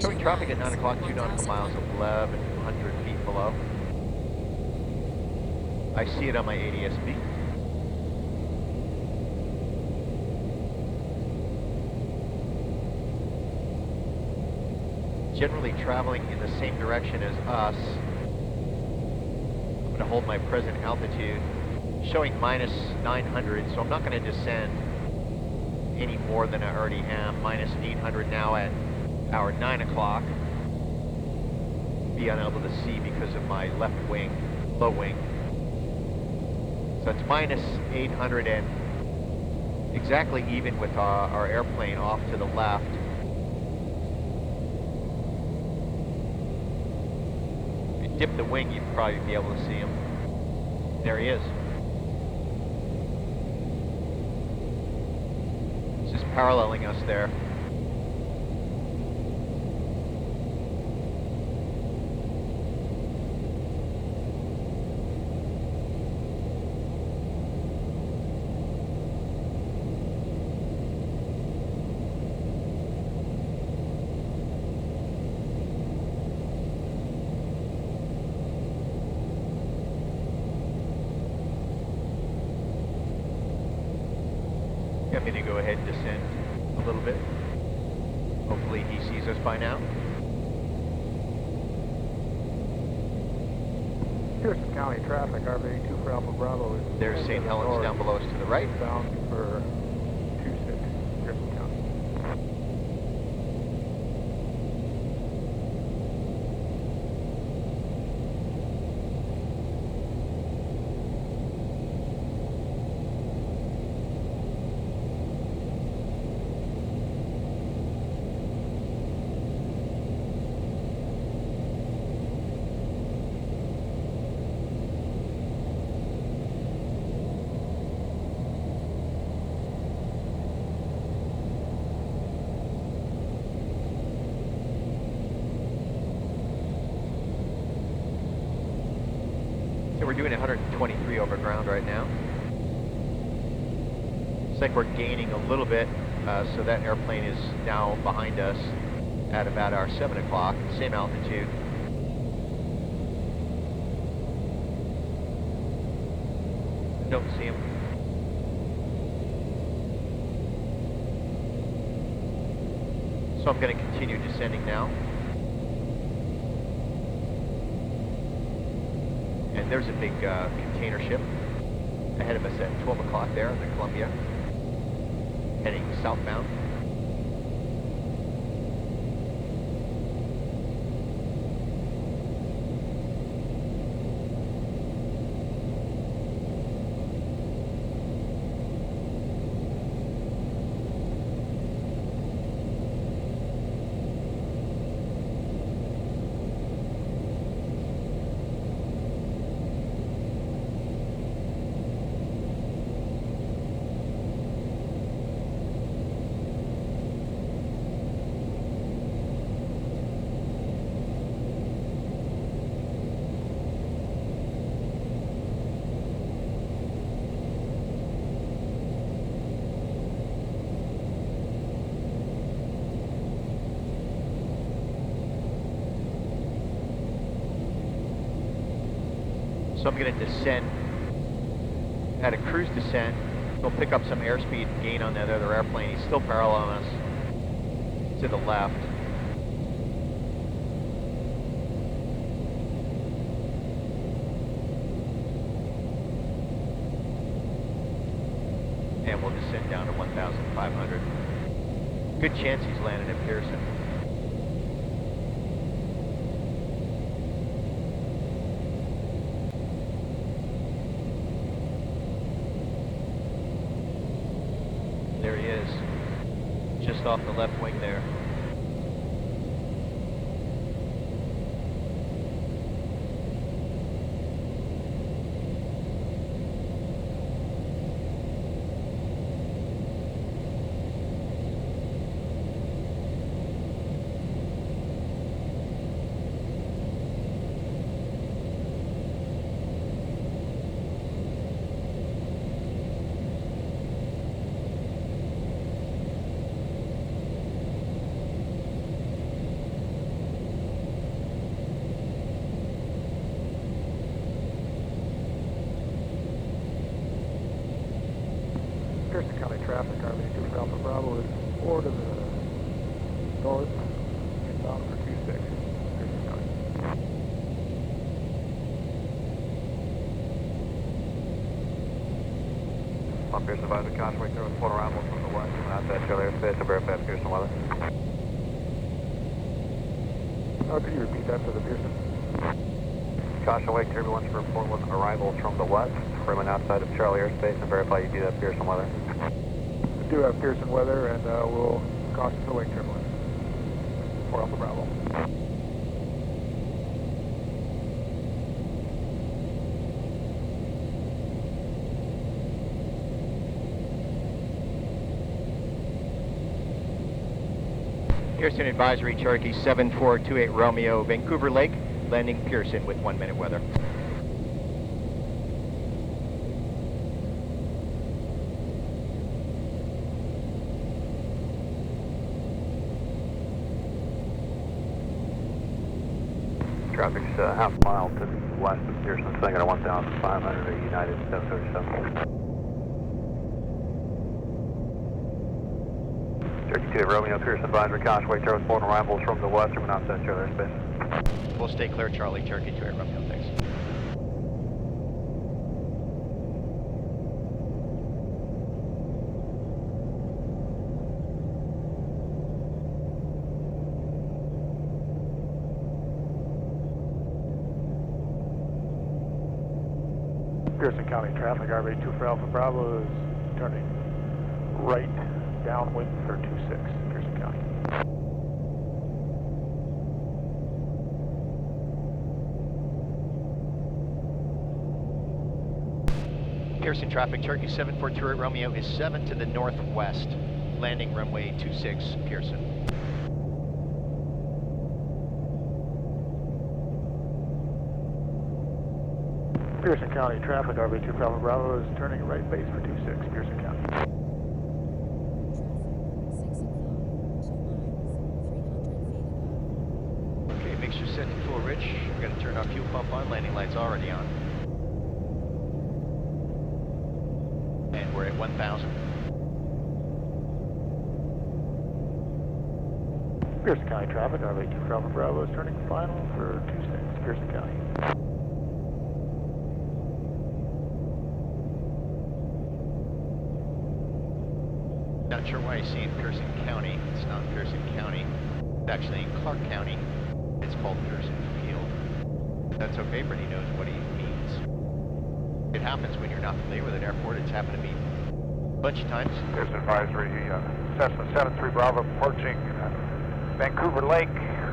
Showing traffic at 9 o'clock, 2 nautical miles, 11 100 feet below. I see it on my ADS-B. Generally traveling in the same direction as us. I'm going to hold my present altitude, showing minus 900, so I'm not going to descend any more than I already am. Minus 800 now at our 9 o'clock. Be unable to see because of my left wing, low wing. So it's minus 800 and exactly even with our airplane off to the left. If you dip the wing, you'd probably be able to see him. There he is. It's just paralleling us there. I'm going to go ahead and descend a little bit. Hopefully he sees us by now. Pearson County traffic, RV2 for Alpha Bravo. Is There's St. Helens down below us to the right. Bound for 26, Pearson County. So we're doing 123 over ground right now. It's like we're gaining a little bit, so that airplane is now behind us at about our 7 o'clock, same altitude. Don't see him. So I'm going to continue descending now. And there's a big container ship ahead of us at 12 o'clock there in the Columbia, heading southbound. So I'm going to descend at a cruise descent. We'll pick up some airspeed and gain on that other airplane. He's still paralleling us to the left. And we'll descend down to 1,500. Good chance he's landing at Pearson. There he is, just off the left wing there. to the north, inbound for 26, Pearson County. On Pearson advisor, Cautionway through with port arrivals from the west, coming outside Charlie airspace to verify Pearson weather. Could you repeat that for the Pearson? Cautionway, turbulence for report with arrivals from the west, remain outside of Charlie airspace and verify you do have Pearson weather. We do have Pearson weather, and we'll caution for wake turbulence for Alpha Bravo. Pearson advisory, Cherokee 7428 Romeo, Vancouver Lake, landing Pearson with 1 minute weather. Traffic's half a mile to the west of Pearson, sitting at 1,500 at United 737. Cherokee 2 Romeo, Pearson advisory, Cautionway, Charlie port arrivals from the west, remain outside Charlie airspace. We'll stay clear, Charlie, Cherokee 2 Romeo, thanks. Pearson County traffic, RV2 for Alpha Bravo is turning right downwind for 26, Pearson County. Pearson traffic, Cherokee 7428 Romeo is 7 to the northwest, landing runway 26, Pearson. Pearson County traffic, RV2 for Alpha Bravo is turning right base for 26, Pearson County. Okay, mixture set to full rich. We're going to turn our fuel pump on, landing lights already on. And we're at 1,000. Pearson County traffic, RV2 for Alpha Bravo is turning final for 26, Pearson County. Not sure why I see in Pearson County. It's not Pearson County. It's actually in Clark County. It's called Pearson Field. That's okay, Brittany knows what he means. It happens when you're not familiar with an airport. It's happened to me a bunch of times. Pearson advisory, Cessna 73 Bravo approaching Vancouver Lake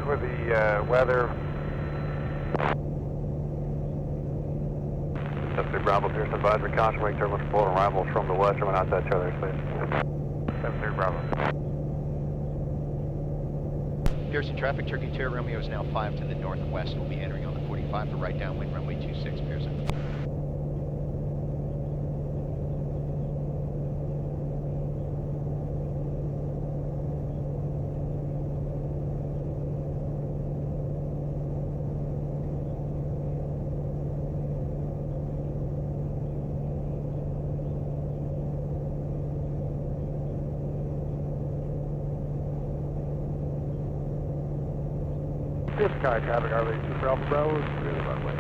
with the weather. 73 Bravo, Pearson advisory, Cautionway, turbulence for port arrivals from the west, remain outside Charlie airspace. 73 Bravo. Pearson traffic, Cherokee 2 Romeo is now 5 to the northwest. We'll be entering on the 45 for right downwind, runway 26, Pearson. Pearson County traffic, RV2 for Alpha Bravo is clear the runway.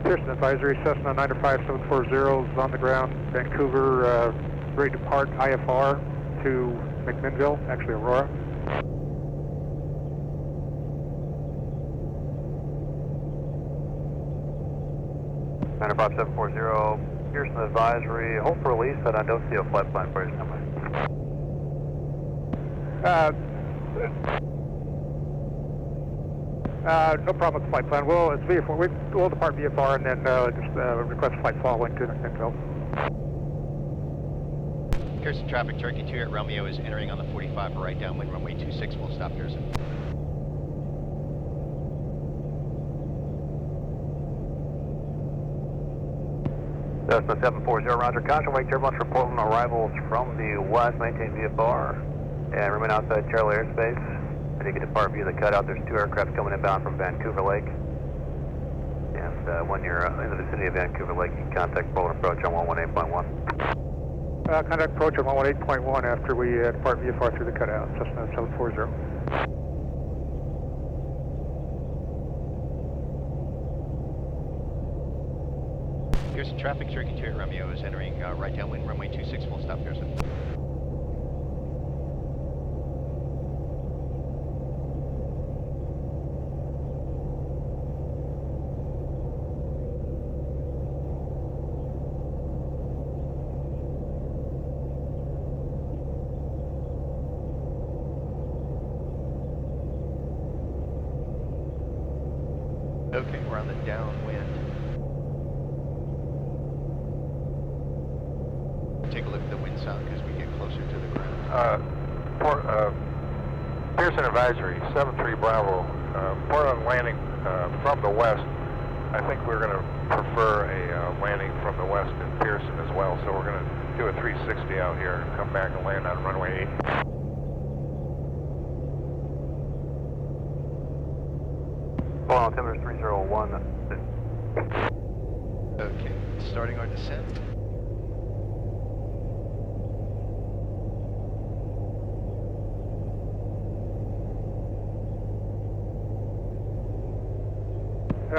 Pearson advisory, Cessna 95740 is on the ground, Vancouver, ready to depart IFR to McMinnville, actually Aurora. 95740, Pearson advisory, hold for release, but I don't see a flight plan for you somewhere. No problem with the flight plan. We'll depart VFR and then just request flight following to McMinnville. Pearson traffic, Cherokee 2 Romeo is entering on the 45 for right downwind, runway 26. We'll stop Pearson. Cessna 740, roger. Caution, wake turbulence for Portland arrivals from the west, maintain VFR, and remain outside Charlie airspace. When you can depart via the cutout, there's 2 aircraft coming inbound from Vancouver Lake. And when you're in the vicinity of Vancouver Lake, you can contact Portland approach on 118.1. Contact approach on 118.1 after we depart VFR through the cutout, Cessna 740. Pearson traffic, Cherokee 2 Romeo is entering right downwind, runway 26, full stop, Pearson. Okay, we're on the downwind. Take a look at the wind sound as we get closer to the ground. Pearson advisory, 73 Bravo, Portland landing from the west. I think we're going to prefer a landing from the west in Pearson as well, so we're going to do a 360 out here and come back and land on runway 8. Altimeter 301. Okay, starting our descent.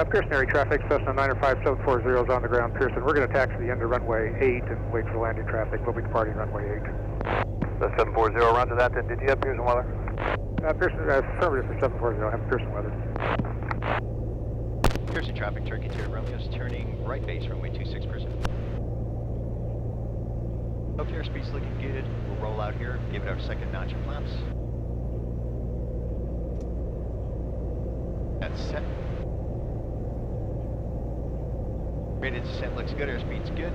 Pearson area traffic, Cessna 95740 is on the ground, Pearson. We're going to taxi the end of runway 8 and wait for the landing traffic. We'll be departing runway 8. That's 740, roger that. Then did you have Pearson weather? Pearson, affirmative for 740, I have Pearson weather. Pearson traffic, Turkey 2 Romeo is turning right base, runway 26, Pearson. Okay, airspeed's looking good. We'll roll out here, give it our second notch of flaps. That's set. Rate of descent looks good, airspeed's good.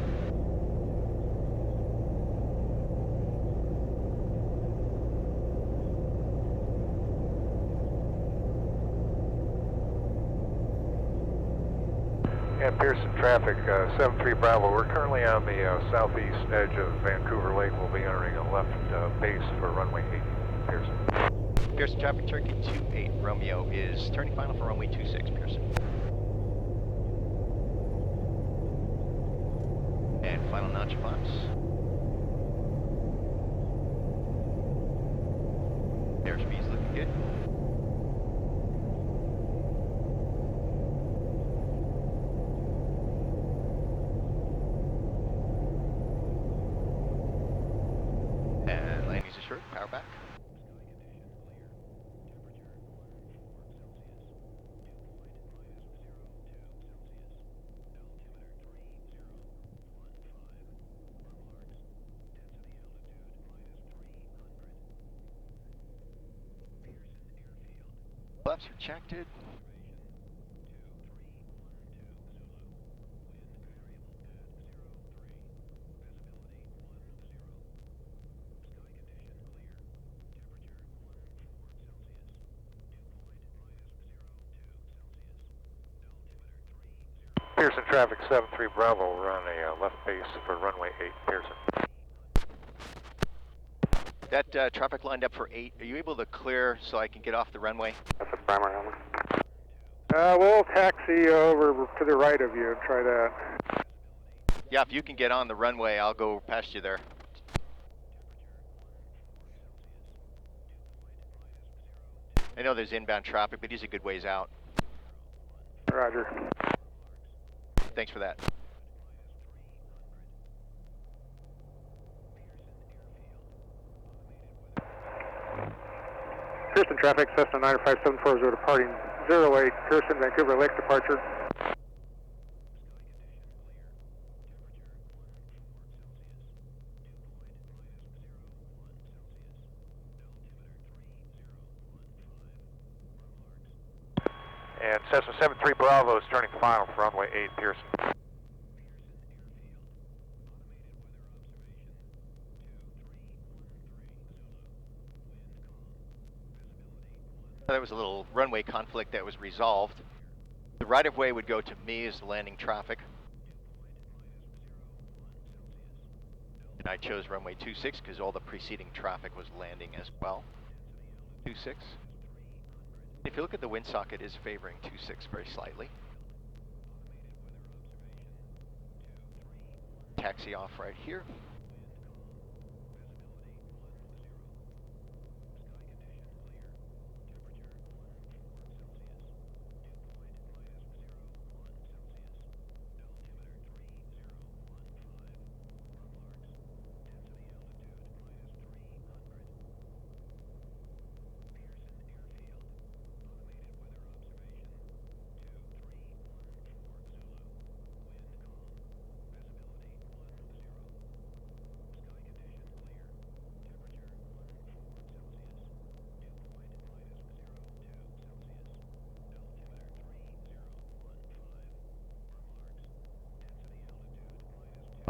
And Pearson traffic, 73 Bravo. We're currently on the southeast edge of Vancouver Lake. We'll be entering a left base for runway 8, Pearson. Pearson traffic, Turkey 28 Romeo is turning final for runway 26, Pearson. And final notch flaps. Airspeed's looking good. And landing's assured, power back. Flaps are checked. Pearson traffic, 73 Bravo. We're on a left base for runway 8, Pearson. That traffic lined up for 8. Are you able to clear so I can get off the runway? That's the primary number. We'll taxi over to the right of you and try that. Yeah, if you can get on the runway, I'll go past you there. I know there's inbound traffic, but he's a good ways out. Roger. Thanks for that. Pearson traffic, Cessna 95740 departing 08, Pearson, Vancouver Lake departure. And Cessna 73 Bravo is turning final for runway 8, Pearson. There was a little runway conflict that was resolved. The right-of-way would go to me as the landing traffic. I chose runway 26 because all the preceding traffic was landing as well. 26. If you look at the wind socket, it is favoring 26 very slightly. Taxi off right here.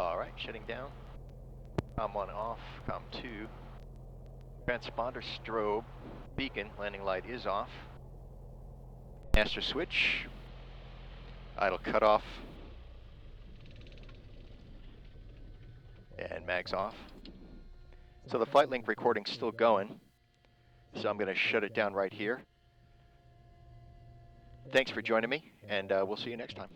All right, shutting down. COM 1 off, COM 2. Transponder strobe beacon landing light is off. Master switch. Idle cutoff. And mags off. So the flight link recording's still going. So I'm going to shut it down right here. Thanks for joining me, and we'll see you next time.